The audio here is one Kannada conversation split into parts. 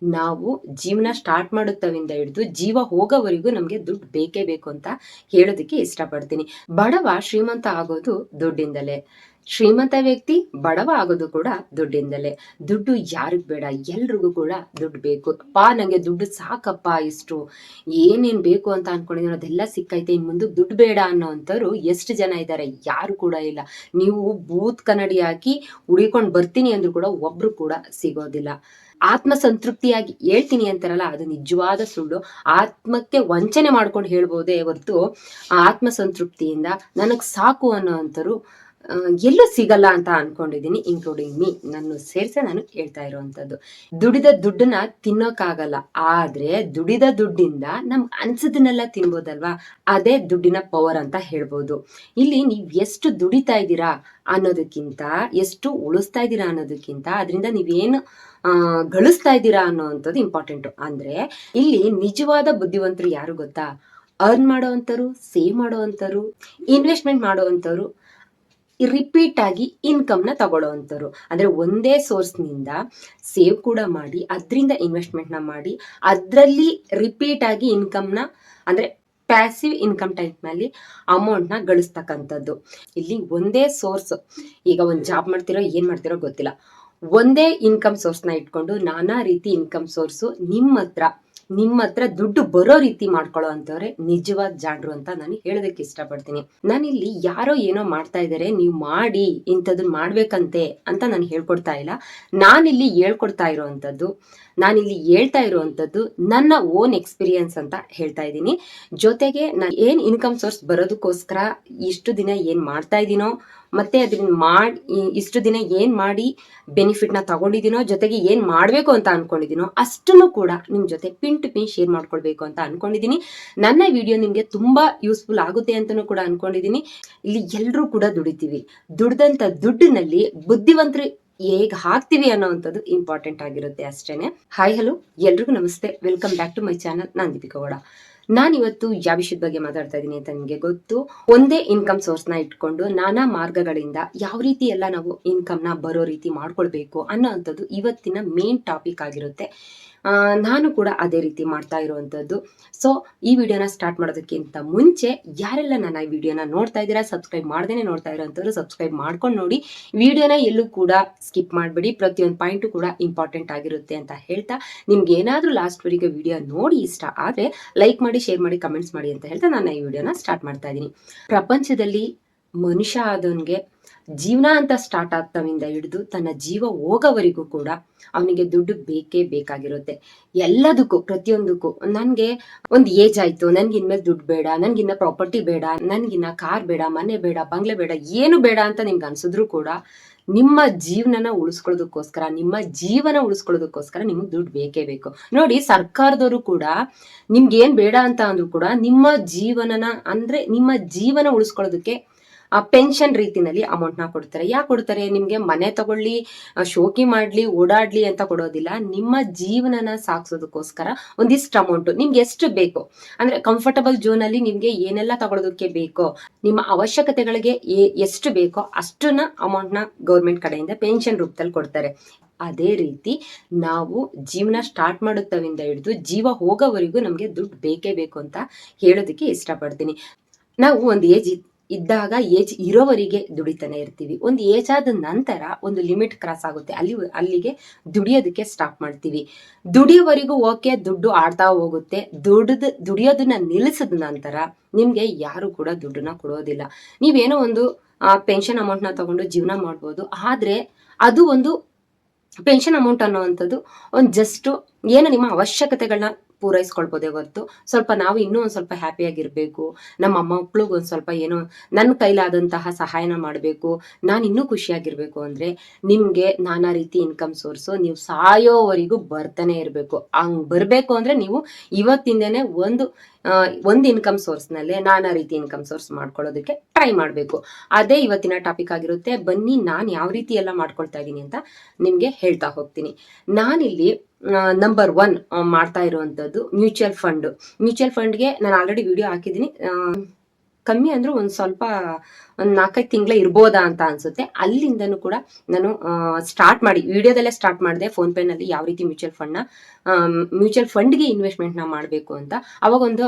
ನಾವು ಜೀವನ ಸ್ಟಾರ್ಟ್ ಮಾಡುತ್ತವಿಂದ ಹಿಡಿದು ಜೀವ ಹೋಗೋವರೆಗೂ ನಮಗೆ ದುಡ್ಡು ಬೇಕೇ ಬೇಕು ಅಂತ ಹೇಳೋದಕ್ಕೆ ಇಷ್ಟಪಡ್ತೀನಿ. ಬಡವ ಶ್ರೀಮಂತ ಆಗೋದು ದುಡ್ಡಿಂದಲೇ. ಶ್ರೀಮಂತ ವ್ಯಕ್ತಿ ಬಡವ ಆಗೋದು ಕೂಡ ದುಡ್ಡಿಂದಲೇ. ದುಡ್ಡು ಯಾರಿಗ್ ಬೇಡ, ಎಲ್ರಿಗೂ ಕೂಡ ದುಡ್ಡು ಬೇಕು. ನಂಗೆ ದುಡ್ಡು ಸಾಕಪ್ಪ, ಇಷ್ಟು ಏನೇನ್ ಬೇಕು ಅಂತ ಅನ್ಕೊಂಡಿದ್ದೀನಿ ಅದೆಲ್ಲ ಸಿಕ್ಕೈತೆ, ಇನ್ ಮುಂದೆ ದುಡ್ಡು ಬೇಡ ಅನ್ನೋ ಅಂತವ್ರು ಎಷ್ಟು ಜನ ಇದ್ದಾರೆ? ಯಾರು ಕೂಡ ಇಲ್ಲ. ನೀವು ಬೂತ್ ಕನ್ನಡಿ ಹಾಕಿ ಹುಡಿಕೊಂಡು ಬರ್ತೀನಿ ಅಂದ್ರೂ ಕೂಡ ಒಬ್ರು ಕೂಡ ಸಿಗೋದಿಲ್ಲ. ಆತ್ಮ ಸಂತೃಪ್ತಿಯಾಗಿ ಹೇಳ್ತೀನಿ ಅಂತಾರಲ್ಲ, ಅದು ನಿಜವಾದ ಸುಳ್ಳು. ಆತ್ಮಕ್ಕೆ ವಂಚನೆ ಮಾಡ್ಕೊಂಡು ಹೇಳ್ಬೋದೇ ಹೊರತು ಆತ್ಮ ಸಂತೃಪ್ತಿಯಿಂದ ನನಗ್ ಸಾಕು ಅನ್ನೋ ಅಂತರು ಎಲ್ಲೂ ಸಿಗಲ್ಲ ಅಂತ ಅನ್ಕೊಂಡಿದೀನಿ, ಇನ್ಕ್ಲೂಡಿಂಗ್ ಮೀ. ನನ್ನ ಸೇರ್ಸೆ ನಾನು ಹೇಳ್ತಾ ಇರುವಂತದ್ದು. ದುಡಿದ ದುಡ್ಡನ್ನ ತಿನ್ನೋಕ್ಕಾಗಲ್ಲ, ಆದ್ರೆ ದುಡಿದ ದುಡ್ಡಿಂದ ನಮ್ಗೆ ಅನ್ಸದನ್ನೆಲ್ಲ ತಿನ್ಬೋದಲ್ವಾ? ಅದೇ ದುಡ್ಡಿನ ಪವರ್ ಅಂತ ಹೇಳ್ಬೋದು. ಇಲ್ಲಿ ನೀವ್ ಎಷ್ಟು ದುಡಿತಾ ಇದ್ದೀರಾ ಅನ್ನೋದಕ್ಕಿಂತ, ಎಷ್ಟು ಉಳಿಸ್ತಾ ಇದ್ದೀರಾ ಅನ್ನೋದಕ್ಕಿಂತ, ಅದರಿಂದ ನೀವೇನು ಗಳಿಸ್ತಾ ಇದ್ದೀರಾ ಅನ್ನೋವಂಥದ್ದು ಇಂಪಾರ್ಟೆಂಟು. ಅಂದ್ರೆ ಇಲ್ಲಿ ನಿಜವಾದ ಬುದ್ಧಿವಂತರು ಯಾರು ಗೊತ್ತಾ? ಅರ್ನ್ ಮಾಡೋವಂಥವ್ರು, ಸೇವ್ ಮಾಡೋವಂಥವ್ರು, ಇನ್ವೆಸ್ಟ್ಮೆಂಟ್ ಮಾಡೋವಂಥವ್ರು, ರಿಪೀಟ್ ಆಗಿ ಇನ್ಕಮ್ ನ ತಗೊಳ್ಳೋವಂಥವ್ರು. ಅಂದ್ರೆ ಒಂದೇ ಸೋರ್ಸ್ ನಿಂದ ಸೇವ್ ಕೂಡ ಮಾಡಿ, ಅದರಿಂದ ಇನ್ವೆಸ್ಟ್ಮೆಂಟ್ ನ ಮಾಡಿ, ಅದರಲ್ಲಿ ರಿಪೀಟ್ ಆಗಿ ಇನ್ಕಮ್ ನ, ಅಂದ್ರೆ ಪ್ಯಾಸಿವ್ ಇನ್ಕಮ್ ಟೈಪ್ ನಲ್ಲಿ ಅಮೌಂಟ್ ನ ಗಳಿಸ್ತಕ್ಕಂಥದ್ದು. ಇಲ್ಲಿ ಒಂದೇ ಸೋರ್ಸ್, ಈಗ ಒಂದು ಜಾಬ್ ಮಾಡ್ತಿರೋ ಏನ್ ಮಾಡ್ತಿರೋ ಗೊತ್ತಿಲ್ಲ, ಒಂದೇ ಇನ್ಕಮ್ ಸೋರ್ಸ್ ನ ಇಟ್ಕೊಂಡು ನಾನಾ ರೀತಿ ಇನ್ಕಮ್ ಸೋರ್ಸು ನಿಮ್ಮ ಹತ್ರ ದುಡ್ಡು ಬರೋ ರೀತಿ ಮಾಡ್ಕೊಳ್ಳೋ ಅಂತವ್ರೆ ನಿಜವಾದ ಜಾಣರು ಅಂತ ನಾನು ಹೇಳೋದಕ್ಕೆ ಇಷ್ಟಪಡ್ತೀನಿ. ನಾನಿಲ್ಲಿ ಯಾರೋ ಏನೋ ಮಾಡ್ತಾ ಇದಾರೆ, ನೀವು ಮಾಡಿ, ಇಂಥದನ್ನ ಮಾಡ್ಬೇಕಂತೆ ಅಂತ ನಾನು ಹೇಳ್ಕೊಡ್ತಾ ಇಲ್ಲ. ನಾನಿಲ್ಲಿ ಹೇಳ್ಕೊಡ್ತಾ ಇರೋವಂಥದ್ದು, ನಾನಿಲ್ಲಿ ಹೇಳ್ತಾ ಇರುವಂತದ್ದು ನನ್ನ ಓನ್ ಎಕ್ಸ್ಪೀರಿಯನ್ಸ್ ಅಂತ ಹೇಳ್ತಾ ಇದ್ದೀನಿ. ಜೊತೆಗೆ ನಾನು ಏನ್ ಇನ್ಕಮ್ ಸೋರ್ಸ್ ಬರೋದಕ್ಕೋಸ್ಕರ ಇಷ್ಟು ದಿನ ಏನ್ ಮಾಡ್ತಾ ಇದ್ದೀನೋ, ಮತ್ತೆ ಅದನ್ನ ಇಷ್ಟು ದಿನ ಏನ್ ಮಾಡಿ ಬೆನಿಫಿಟ್ ನ ತಗೊಂಡಿದ್ದೀನೋ, ಜೊತೆಗೆ ಏನ್ ಮಾಡ್ಬೇಕು ಅಂತ ಅನ್ಕೊಂಡಿದ್ದೀನೋ ಅಷ್ಟನ್ನು ಕೂಡ ನಿಮ್ ಜೊತೆ ಪಿನ್ ಟು ಪಿನ್ ಶೇರ್ ಮಾಡ್ಕೊಳ್ಬೇಕು ಅಂತ ಅನ್ಕೊಂಡಿದೀನಿ. ನನ್ನ ವಿಡಿಯೋ ನಿಮ್ಗೆ ತುಂಬಾ ಯೂಸ್ಫುಲ್ ಆಗುತ್ತೆ ಅಂತಾನೂ ಕೂಡ ಅನ್ಕೊಂಡಿದೀನಿ. ಇಲ್ಲಿ ಎಲ್ರೂ ಕೂಡ ದುಡಿತೀವಿ, ದುಡ್ದಂತ ದುಡ್ಡಿನಲ್ಲಿ ಬುದ್ಧಿವಂತರು ಹೇಗ್ ಹಾಕ್ತಿವಿ ಅನ್ನೋವಂಥದ್ದು ಇಂಪಾರ್ಟೆಂಟ್ ಆಗಿರುತ್ತೆ ಅಷ್ಟೇನೆ. ಹಾಯ್ ಹಲೋ, ಎಲ್ರಿಗೂ ನಮಸ್ತೆ, welcome back to my channel. ನಾನ್ ದೀಪಿಕಾ ಗೌಡ. ನಾನಿವತ್ತು ಯಾವ ವಿಷಯದ ಬಗ್ಗೆ ಮಾತಾಡ್ತಾ ಇದ್ದೀನಿ ಅಂತ ನಿಮಗೆ ಗೊತ್ತು. ಒಂದೇ ಇನ್ಕಮ್ ಸೋರ್ಸ್ ನ ಇಟ್ಕೊಂಡು ನಾನಾ ಮಾರ್ಗಗಳಿಂದ ಯಾವ ರೀತಿ ಎಲ್ಲ ನಾವು ಇನ್ಕಮ್ ನ ಬರೋ ರೀತಿ ಮಾಡ್ಕೊಳ್ಬೇಕು ಅನ್ನೋ ಅಂಥದ್ದು ಇವತ್ತಿನ ಮೇನ್ ಟಾಪಿಕ್ ಆಗಿರುತ್ತೆ. ನಾನು ಕೂಡ ಅದೇ ರೀತಿ ಮಾಡ್ತಾ ಇರುವಂತದ್ದು. ಸೊ ಈ ವಿಡಿಯೋನ ಸ್ಟಾರ್ಟ್ ಮಾಡೋದಕ್ಕಿಂತ ಮುಂಚೆ ಯಾರೆಲ್ಲ ನನ್ನ ಈ ವಿಡಿಯೋನ ನೋಡ್ತಾ ಇದ್ದೀರಾ, ಸಬ್ಸ್ಕ್ರೈಬ್ ಮಾಡ್ದೇನೆ ನೋಡ್ತಾ ಇರೋಂಥವ್ರು ಸಬ್ಸ್ಕ್ರೈಬ್ ಮಾಡ್ಕೊಂಡು ನೋಡಿ. ವಿಡಿಯೋನ ಎಲ್ಲೂ ಕೂಡ ಸ್ಕಿಪ್ ಮಾಡಬೇಡಿ, ಪ್ರತಿಯೊಂದು ಪಾಯಿಂಟು ಕೂಡ ಇಂಪಾರ್ಟೆಂಟ್ ಆಗಿರುತ್ತೆ ಅಂತ ಹೇಳ್ತಾ, ನಿಮ್ಗೆ ಏನಾದ್ರೂ ಲಾಸ್ಟ್ ವರೆಗೆ ವಿಡಿಯೋ ನೋಡಿ ಇಷ್ಟ ಆದ್ರೆ ಲೈಕ್ ಮಾಡಿ, ಶೇರ್ ಮಾಡಿ, ಕಮೆಂಟ್ಸ್ ಮಾಡಿ ಅಂತ ಹೇಳ್ತಾ ನಾನು ಈ ವಿಡಿಯೋನ ಸ್ಟಾರ್ಟ್ ಮಾಡ್ತಾ ಇದ್ದೀನಿ. ಪ್ರಪಂಚದಲ್ಲಿ ಮನುಷ್ಯ ಆದವನ್ಗೆ ಜೀವನ ಅಂತ ಸ್ಟಾರ್ಟ್ ಆಗ್ತವಿಂದ ಹಿಡಿದು ತನ್ನ ಜೀವ ಹೋಗೋವರೆಗೂ ಕೂಡ ಅವನಿಗೆ ದುಡ್ಡು ಬೇಕೇ ಬೇಕಾಗಿರುತ್ತೆ. ಎಲ್ಲದಕ್ಕೂ, ಪ್ರತಿಯೊಂದಕ್ಕೂ. ನನ್ಗೆ ಒಂದು ಏಜ್ ಆಯ್ತು, ನನ್ಗೆ ಇನ್ಮೇಲೆ ದುಡ್ಡು ಬೇಡ, ನನ್ಗಿನ್ನ ಪ್ರಾಪರ್ಟಿ ಬೇಡ, ನನ್ಗಿನ್ನ ಕಾರ್ ಬೇಡ, ಮನೆ ಬೇಡ, ಬಂಗ್ಲೆ ಬೇಡ, ಏನು ಬೇಡ ಅಂತ ನಿಮ್ಗೆ ಅನ್ಸಿದ್ರು ಕೂಡ ನಿಮ್ಮ ಜೀವನ ಉಳಿಸ್ಕೊಳ್ಳೋದಕ್ಕೋಸ್ಕರ ನಿಮಗೆ ದುಡ್ಡು ಬೇಕೇ ಬೇಕು. ನೋಡಿ, ಸರ್ಕಾರದವರು ಕೂಡ ನಿಮ್ಗೆ ಏನ್ ಬೇಡ ಅಂತ ಅಂದ್ರೂ ಕೂಡ ನಿಮ್ಮ ಜೀವನ ಉಳಿಸ್ಕೊಳ್ಳೋದಕ್ಕೆ ಪೆನ್ಷನ್ ರೀತಿನಲ್ಲಿ ಅಮೌಂಟ್ ನ ಕೊಡ್ತಾರೆ. ಯಾಕೆ ಕೊಡ್ತಾರೆ? ನಿಮ್ಗೆ ಮನೆ ತಗೊಳ್ಳಿ, ಶೋಕಿ ಮಾಡ್ಲಿ, ಓಡಾಡ್ಲಿ ಅಂತ ಕೊಡೋದಿಲ್ಲ. ನಿಮ್ಮ ಜೀವನನ ಸಾಗಿಸೋದಕ್ಕೋಸ್ಕರ ಒಂದಿಷ್ಟು ಅಮೌಂಟ್ ನಿಮ್ಗೆ ಎಷ್ಟು ಬೇಕು, ಅಂದ್ರೆ ಕಂಫರ್ಟಬಲ್ ಝೋನ್ ಅಲ್ಲಿ ನಿಮ್ಗೆ ಏನೆಲ್ಲ ತಗೊಳ್ಳೋದಕ್ಕೆ ಬೇಕೋ, ನಿಮ್ಮ ಅವಶ್ಯಕತೆಗಳಿಗೆ ಎಷ್ಟು ಬೇಕೋ ಅಷ್ಟನ್ನ ಅಮೌಂಟ್ ನ ಗೌರ್ಮೆಂಟ್ ಕಡೆಯಿಂದ ಪೆನ್ಷನ್ ರೂಪದಲ್ಲಿ ಕೊಡ್ತಾರೆ. ಅದೇ ರೀತಿ ನಾವು ಜೀವನ ಸ್ಟಾರ್ಟ್ ಮಾಡುತ್ತವಿಂದ ಹಿಡಿದು ಜೀವ ಹೋಗೋವರೆಗೂ ನಮ್ಗೆ ದುಡ್ಡು ಬೇಕೇ ಬೇಕು ಅಂತ ಹೇಳೋದಕ್ಕೆ ಇಷ್ಟಪಡ್ತೀನಿ. ನಾವು ಒಂದು ಏಜ್ ಇದ್ದಾಗ, ಏಜ್ ಇರೋವರೆಗೆ ದುಡಿತಾನೆ ಇರ್ತೀವಿ. ಒಂದು ಏಜ್ ಆದ ನಂತರ ಒಂದು ಲಿಮಿಟ್ ಕ್ರಾಸ್ ಆಗುತ್ತೆ, ಅಲ್ಲಿಗೆ ದುಡಿಯೋದಕ್ಕೆ ಸ್ಟಾಪ್ ಮಾಡ್ತೀವಿ. ದುಡಿಯೋವರೆಗೂ ಓಕೆ, ದುಡ್ಡು ಆಡ್ತಾ ಹೋಗುತ್ತೆ. ದುಡಿಯೋದನ್ನ ನಿಲ್ಲಿಸಿದ ನಂತರ ನಿಮ್ಗೆ ಯಾರು ಕೂಡ ದುಡ್ಡನ್ನ ಕೊಡೋದಿಲ್ಲ. ನೀವೇನೋ ಒಂದು ಪೆನ್ಷನ್ ಅಮೌಂಟ್ ನ ತಗೊಂಡು ಜೀವನ ಮಾಡ್ಬೋದು, ಆದ್ರೆ ಅದು ಒಂದು ಪೆನ್ಷನ್ ಅಮೌಂಟ್ ಅನ್ನೋವಂಥದ್ದು ಒಂದು ಜಸ್ಟ್ ಏನು ನಿಮ್ಮ ಅವಶ್ಯಕತೆಗಳನ್ನ ಪೂರೈಸ್ಕೊಳ್ಬೋದೇ ಹೊರತು, ಸ್ವಲ್ಪ ನಾವು ಇನ್ನೂ ಒಂದ್ ಸ್ವಲ್ಪ ಹ್ಯಾಪಿಯಾಗಿರ್ಬೇಕು, ನಮ್ಮ ಮಕ್ಳಿಗೆ ಒಂದ್ ಸ್ವಲ್ಪ ಏನೋ ನನ್ನ ಕೈಲಾದಂತಹ ಸಹಾಯನ ಮಾಡಬೇಕು, ನಾನು ಇನ್ನೂ ಖುಷಿಯಾಗಿರ್ಬೇಕು ಅಂದ್ರೆ ನಿಮ್ಗೆ ನಾನಾ ರೀತಿ ಇನ್ಕಮ್ ಸೋರ್ಸು ನೀವು ಸಾಯೋವರೆಗೂ ಬರ್ತಾನೆ ಇರಬೇಕು. ಹಂಗ್ ಬರ್ಬೇಕು ಅಂದ್ರೆ ನೀವು ಇವತ್ತಿಂದನೇ ಒಂದು ಇನ್ಕಮ್ ಸೋರ್ಸ್ ನಲ್ಲೇ ನಾನಾ ರೀತಿ ಇನ್ಕಮ್ ಸೋರ್ಸ್ ಮಾಡ್ಕೊಳ್ಳೋದಕ್ಕೆ ಟ್ರೈ ಮಾಡಬೇಕು. ಅದೇ ಇವತ್ತಿನ ಟಾಪಿಕ್ ಆಗಿರುತ್ತೆ. ಬನ್ನಿ, ನಾನು ಯಾವ ರೀತಿ ಎಲ್ಲ ಮಾಡ್ಕೊಳ್ತಾ ಇದ್ದೀನಿ ಅಂತ ನಿಮ್ಗೆ ಹೇಳ್ತಾ ಹೋಗ್ತೀನಿ. ನಾನಿಲ್ಲಿ ನಂಬರ್ 1 ಮಾಡ್ತಾ ಇರುವಂತದ್ದು ಮ್ಯೂಚುವಲ್ ಫಂಡ್ಗೆ ನಾನು ಆಲ್ರೆಡಿ ವಿಡಿಯೋ ಹಾಕಿದ್ದೀನಿ. ಕಮ್ಮಿ ಅಂದ್ರೂ ಒಂದ್ ಒಂದು 4-5 ತಿಂಗಳ ಇರ್ಬೋದಾ ಅಂತ ಅನ್ಸುತ್ತೆ. ಅಲ್ಲಿಂದನೂ ಕೂಡ ನಾನು ಸ್ಟಾರ್ಟ್ ಮಾಡಿ ವಿಡಿಯೋದಲ್ಲೇ ಸ್ಟಾರ್ಟ್ ಮಾಡಿದೆ ಫೋನ್ ಪೇ ನಲ್ಲಿ ಯಾವ ರೀತಿ ಮ್ಯೂಚುವಲ್ ಫಂಡ್ಗೆ ಇನ್ವೆಸ್ಟ್ಮೆಂಟ್ ನ ಮಾಡಬೇಕು ಅಂತ. ಅವಾಗ ಒಂದು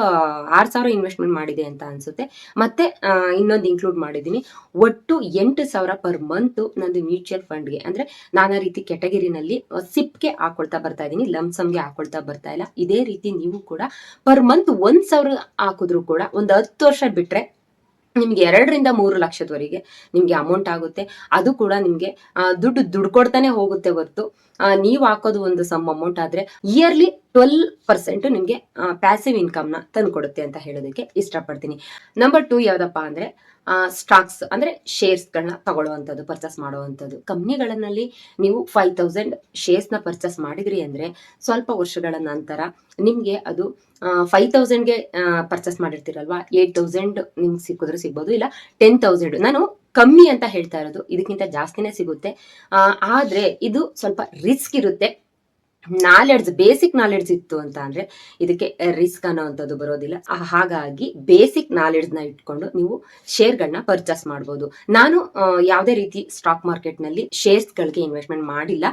6,000 ಇನ್ವೆಸ್ಟ್ಮೆಂಟ್ ಮಾಡಿದೆ ಅಂತ ಅನ್ಸುತ್ತೆ. ಮತ್ತೆ ಇನ್ನೊಂದು ಇನ್ಕ್ಲೂಡ್ ಮಾಡಿದ್ದೀನಿ. ಒಟ್ಟು 8,000 ಪರ್ ಮಂತ್ ನಂದು ಮ್ಯೂಚುವಲ್ ಫಂಡ್ಗೆ, ಅಂದ್ರೆ ನಾನಾ ರೀತಿ ಕೆಟಗರಿನಲ್ಲಿ ಸಿಪ್ಗೆ ಹಾಕೊಳ್ತಾ ಬರ್ತಾ ಇದ್ದೀನಿ, ಲಂಸಮ್ಗೆ ಹಾಕೊಳ್ತಾ ಬರ್ತಾ ಇಲ್ಲ. ಇದೇ ರೀತಿ ನೀವು ಕೂಡ ಪರ್ ಮಂತ್ 1,000 ಹಾಕಿದ್ರು ಕೂಡ ಒಂದು 10 ವರ್ಷ ಬಿಟ್ರೆ ನಿಮ್ಗೆ 2-3 ಲಕ್ಷದವರೆಗೆ ನಿಮ್ಗೆ ಅಮೌಂಟ್ ಆಗುತ್ತೆ. ಅದು ಕೂಡ ನಿಮ್ಗೆ ದುಡ್ಡು ಕೊಡ್ತಾನೆ ಹೋಗುತ್ತೆ ಹೊರತು ನೀವು ಹಾಕೋದು ಒಂದು ಸಮ್ ಅಮೌಂಟ್ ಆದ್ರೆ ಇಯರ್ಲಿ 12% ನಿಮ್ಗೆ ಪ್ಯಾಸಿವ್ ಇನ್ಕಮ್ ನ ತಂದ್ಕೊಡುತ್ತೆ ಅಂತ ಹೇಳೋದಕ್ಕೆ ಇಷ್ಟಪಡ್ತೀನಿ. ನಂಬರ್ 2 ಯಾವ್ದಪ್ಪ ಅಂದ್ರೆ ಸ್ಟಾಕ್ಸ್ ಅಂದ್ರೆ ಶೇರ್ಸ್ ಗಳನ್ನ ತಗೊಳ್ಳುವಂಥದ್ದು, ಪರ್ಚೇಸ್ ಮಾಡುವಂಥದ್ದು. ಕಂಪ್ನಿಗಳಲ್ಲಿ ನೀವು 5,000 ಶೇರ್ಸ್ ನ ಪರ್ಚೇಸ್ ಮಾಡಿದ್ರಿ ಅಂದ್ರೆ ಸ್ವಲ್ಪ ವರ್ಷಗಳ ನಂತರ ನಿಮ್ಗೆ ಅದು 5,000ಗೆ ಪರ್ಚೇಸ್ ಮಾಡಿರ್ತೀರಲ್ವಾ, 8,000 ನಿಮ್ಗೆ ಸಿಗ್ಬೋದು, ಇಲ್ಲ 10,000. ನಾನು ಕಮ್ಮಿ ಅಂತ ಹೇಳ್ತಾ ಇರೋದು, ಇದಕ್ಕಿಂತ ಜಾಸ್ತಿನೇ ಸಿಗುತ್ತೆ. ಆದ್ರೆ ಇದು ಸ್ವಲ್ಪ ರಿಸ್ಕ್ ಇರುತ್ತೆ. ಬೇಸಿಕ್ ನಾಲೆಡ್ಜ್ ಇತ್ತು ಅಂತ ಅಂದ್ರೆ ಇದಕ್ಕೆ ರಿಸ್ಕ್ ಅನ್ನೋವಂಥದ್ದು ಬರೋದಿಲ್ಲ. ಹಾಗಾಗಿ ಬೇಸಿಕ್ ನಾಲೆಡ್ಜ್ ನ ಇಟ್ಕೊಂಡು ನೀವು ಶೇರ್ಗಳನ್ನ ಪರ್ಚೇಸ್ ಮಾಡಬಹುದು. ನಾನು ಯಾವುದೇ ರೀತಿ ಸ್ಟಾಕ್ ಮಾರ್ಕೆಟ್ ನಲ್ಲಿ ಶೇರ್ಸ್ ಗಳಿಗೆ ಇನ್ವೆಸ್ಟ್ಮೆಂಟ್ ಮಾಡಿಲ್ಲ.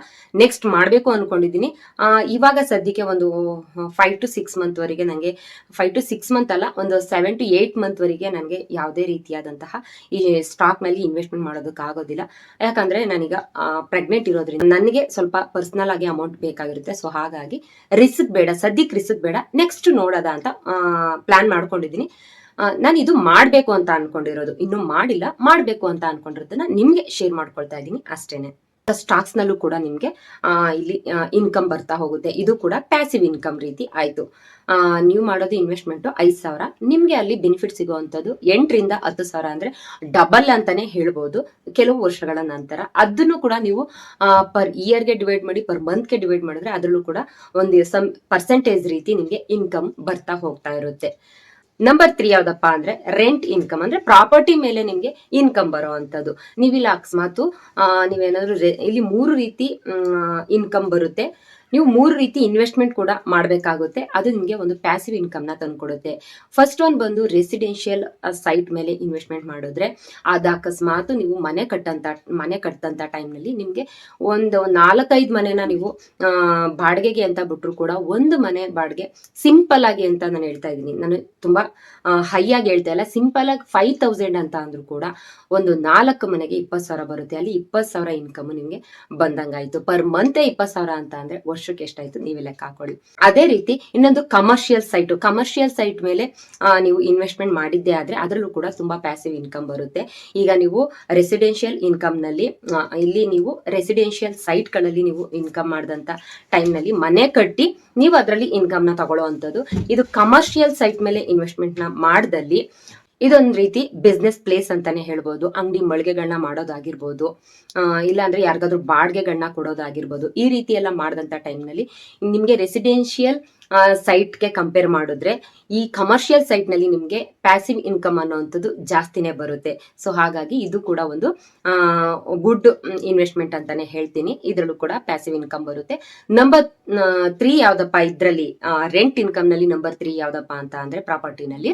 ನೆಕ್ಸ್ಟ್ ಮಾಡಬೇಕು ಅನ್ಕೊಂಡಿದ್ದೀನಿ. ಇವಾಗ ಸದ್ಯಕ್ಕೆ ಒಂದು 5 to 6 ಮಂತ್ ವರೆಗೆ ನನಗೆ 5 to 6 ಮಂತ್ ಅಲ್ಲ, ಒಂದು 7 to 8 ಮಂತ್ ವರೆಗೆ ನನಗೆ ಯಾವುದೇ ರೀತಿಯಾದಂತಹ ಈ ಸ್ಟಾಕ್ ನಲ್ಲಿ ಇನ್ವೆಸ್ಟ್ಮೆಂಟ್ ಮಾಡೋದಕ್ಕೆ ಆಗೋದಿಲ್ಲ. ಯಾಕಂದ್ರೆ ನಾನೀಗ ಪ್ರೆಗ್ನೆಂಟ್ ಇರೋದ್ರಿಂದ ನನಗೆ ಸ್ವಲ್ಪ ಪರ್ಸನಲ್ ಆಗಿ ಅಮೌಂಟ್ ಬೇಕಾಗಿರುತ್ತೆ. ಸೊ ಹಾಗಾಗಿ ಸದ್ಯಕ್ಕೆ ರಿಸ್ಕ್ ಬೇಡ, ನೆಕ್ಸ್ಟ್ ನೋಡೋದ ಅಂತ ಪ್ಲಾನ್ ಮಾಡ್ಕೊಂಡಿದ್ದೀನಿ. ನಾನು ಇದು ಮಾಡ್ಬೇಕು ಅಂತ ಅನ್ಕೊಂಡಿರೋದು, ಇನ್ನು ಮಾಡಿಲ್ಲ, ಮಾಡ್ಬೇಕು ಅಂತ ಅನ್ಕೊಂಡಿರೋದನ್ನ ನಿಮ್ಗೆ ಶೇರ್ ಮಾಡ್ಕೊಳ್ತಾ ಇದ್ದೀನಿ ಅಷ್ಟೇನೆ. ಸ್ಟಾಕ್ಸ್ ನಲ್ಲೂ ಕೂಡ ನಿಮ್ಗೆ ಇಲ್ಲಿ ಇನ್ಕಮ್ ಬರ್ತಾ ಹೋಗುತ್ತೆ. ಇದು ಕೂಡ ಪ್ಯಾಸಿವ್ ಇನ್ಕಮ್ ರೀತಿ ಆಯ್ತು. ನೀವು ಮಾಡೋದು ಇನ್ವೆಸ್ಟ್ಮೆಂಟ್ 5,000, ನಿಮ್ಗೆ ಅಲ್ಲಿ ಬೆನಿಫಿಟ್ ಸಿಗುವಂತದ್ದು 8,000-10,000, ಅಂದ್ರೆ ಡಬಲ್ ಅಂತಾನೆ ಹೇಳ್ಬೋದು ಕೆಲವು ವರ್ಷಗಳ ನಂತರ. ಅದನ್ನು ಕೂಡ ನೀವು ಪರ್ ಇಯರ್ಗೆ ಡಿವೈಡ್ ಮಾಡಿ, ಪರ್ ಮಂತ್ಗೆ ಡಿವೈಡ್ ಮಾಡಿದ್ರೆ ಅದರಲ್ಲೂ ಕೂಡ ಒಂದು ಸಮ್ ಪರ್ಸೆಂಟೇಜ್ ರೀತಿ ನಿಮ್ಗೆ ಇನ್ಕಮ್ ಬರ್ತಾ ಹೋಗ್ತಾ ಇರುತ್ತೆ. ನಂಬರ್ 3 ಯಾವ್ದಪ್ಪ ಅಂದ್ರೆ ರೆಂಟ್ ಇನ್ಕಮ್, ಅಂದ್ರೆ ಪ್ರಾಪರ್ಟಿ ಮೇಲೆ ನಿಮ್ಗೆ ಇನ್ಕಮ್ ಬರುವಂತದ್ದು. ನೀವಿಲ್ಲ ಅಕಸ್ಮಾತ್ ನೀವೇನಾದ್ರೂ ಇಲ್ಲಿ 3 ರೀತಿ ಇನ್ಕಮ್ ಬರುತ್ತೆ. ನೀವು 3 ರೀತಿ ಇನ್ವೆಸ್ಟ್ಮೆಂಟ್ ಕೂಡ ಮಾಡಬೇಕಾಗುತ್ತೆ. ಅದು ನಿಮಗೆ ಒಂದು ಪ್ಯಾಸಿವ್ ಇನ್ಕಮ್ ನ ತಂದ್ಕೊಡುತ್ತೆ. ಫಸ್ಟ್ ಒನ್ ಬಂದು ರೆಸಿಡೆನ್ಷಿಯಲ್ ಸೈಟ್ ಮೇಲೆ ಇನ್ವೆಸ್ಟ್ಮೆಂಟ್ ಮಾಡಿದ್ರೆ, ಅದು ಅಕಸ್ಮಾತ್ ನೀವು ಮನೆ ಕಟ್ಟಂತ ಟೈಮ್ ನಲ್ಲಿ ನಿಮ್ಗೆ ಒಂದು 4-5 ಮನೆನ ನೀವು ಬಾಡಿಗೆಗೆ ಅಂತ ಬಿಟ್ರು ಕೂಡ ಒಂದು ಮನೆ ಬಾಡಿಗೆ ಸಿಂಪಲ್ ಆಗಿ ಅಂತ ನಾನು ಹೇಳ್ತಾ ಇದ್ದೀನಿ, ನಾನು ತುಂಬಾ ಹೈ ಆಗಿ ಹೇಳ್ತಾ ಇಲ್ಲ, ಸಿಂಪಲ್ ಆಗಿ 5,000 ಅಂತ ಅಂದ್ರೂ ಕೂಡ ಒಂದು 4 ಮನೆಗೆ 20,000 ಬರುತ್ತೆ. ಅಲ್ಲಿ 20,000 ಇನ್ಕಮ್ ನಿಮ್ಗೆ ಬಂದಂಗಾಯ್ತು. ಪರ್ ಮಂತ್ 20,000 ಅಂತ ಅಂದ್ರೆ ವರ್ಷಕ್ಕೆ ಎಷ್ಟಾಯ್ತು ನೀವೇ ಲೆಕ್ಕ ಹಾಕೊಳ್ಳಿ. ಅದೇ ರೀತಿ ಇನ್ನೊಂದು ಕಮರ್ಷಿಯಲ್ ಸೈಟ್ ಮೇಲೆ ನೀವು ಇನ್ವೆಸ್ಟ್ಮೆಂಟ್ ಮಾಡಿದ್ದೆ ಆದ್ರೆ ಅದರಲ್ಲೂ ಕೂಡ ತುಂಬಾ ಪ್ಯಾಸಿವ್ ಇನ್ಕಮ್ ಬರುತ್ತೆ. ಈಗ ನೀವು ರೆಸಿಡೆನ್ಷಿಯಲ್ ಇನ್ಕಮ್ ನಲ್ಲಿ ಇಲ್ಲಿ ನೀವು ರೆಸಿಡೆನ್ಷಿಯಲ್ ಸೈಟ್ ಗಳಲ್ಲಿ ನೀವು ಇನ್ಕಮ್ ಮಾಡಿದಂತ ಟೈಮ್ ನಲ್ಲಿ ಮನೆ ಕಟ್ಟಿ ನೀವು ಅದರಲ್ಲಿ ಇನ್ಕಮ್ ನ ತಗೊಳ್ಳುವಂಥದ್ದು. ಇದು ಕಮರ್ಷಿಯಲ್ ಸೈಟ್ ಮೇಲೆ ಇನ್ವೆಸ್ಟ್ಮೆಂಟ್ ನ ಮಾಡದಲ್ಲಿ ಇದೊಂದು ರೀತಿ ಬಿಸ್ನೆಸ್ ಪ್ಲೇಸ್ ಅಂತಾನೆ ಹೇಳ್ಬೋದು. ಅಂಗಡಿ ಮಳಿಗೆಗಳನ್ನ ಮಾಡೋದಾಗಿರ್ಬೋದು, ಇಲ್ಲಾಂದ್ರೆ ಯಾರಿಗಾದ್ರೂ ಬಾಡಿಗೆಗಳನ್ನ ಕೊಡೋದಾಗಿರ್ಬೋದು. ಈ ರೀತಿ ಎಲ್ಲ ಮಾಡಿದಂತ ಟೈಮ್ ನಲ್ಲಿ ನಿಮ್ಗೆ ರೆಸಿಡೆನ್ಷಿಯಲ್ ಸೈಟ್ಗೆ ಕಂಪೇರ್ ಮಾಡಿದ್ರೆ ಈ ಕಮರ್ಷಿಯಲ್ ಸೈಟ್ ನಲ್ಲಿ ನಿಮ್ಗೆ ಪ್ಯಾಸಿವ್ ಇನ್ಕಮ್ ಅನ್ನೋವಂಥದ್ದು ಜಾಸ್ತಿನೇ ಬರುತ್ತೆ. ಸೊ ಹಾಗಾಗಿ ಇದು ಕೂಡ ಒಂದು ಗುಡ್ ಇನ್ವೆಸ್ಟ್ಮೆಂಟ್ ಅಂತಾನೆ ಹೇಳ್ತೀನಿ. ಇದ್ರಲ್ಲೂ ಕೂಡ ಪ್ಯಾಸಿವ್ ಇನ್ಕಮ್ ಬರುತ್ತೆ. ನಂಬರ್ 3 ಯಾವ್ದಪ್ಪ ಇದ್ರಲ್ಲಿ ರೆಂಟ್ ಇನ್ಕಮ್ ನಲ್ಲಿ ನಂಬರ್ 3 ಯಾವ್ದಪ್ಪ ಅಂತ ಅಂದ್ರೆ ಪ್ರಾಪರ್ಟಿನಲ್ಲಿ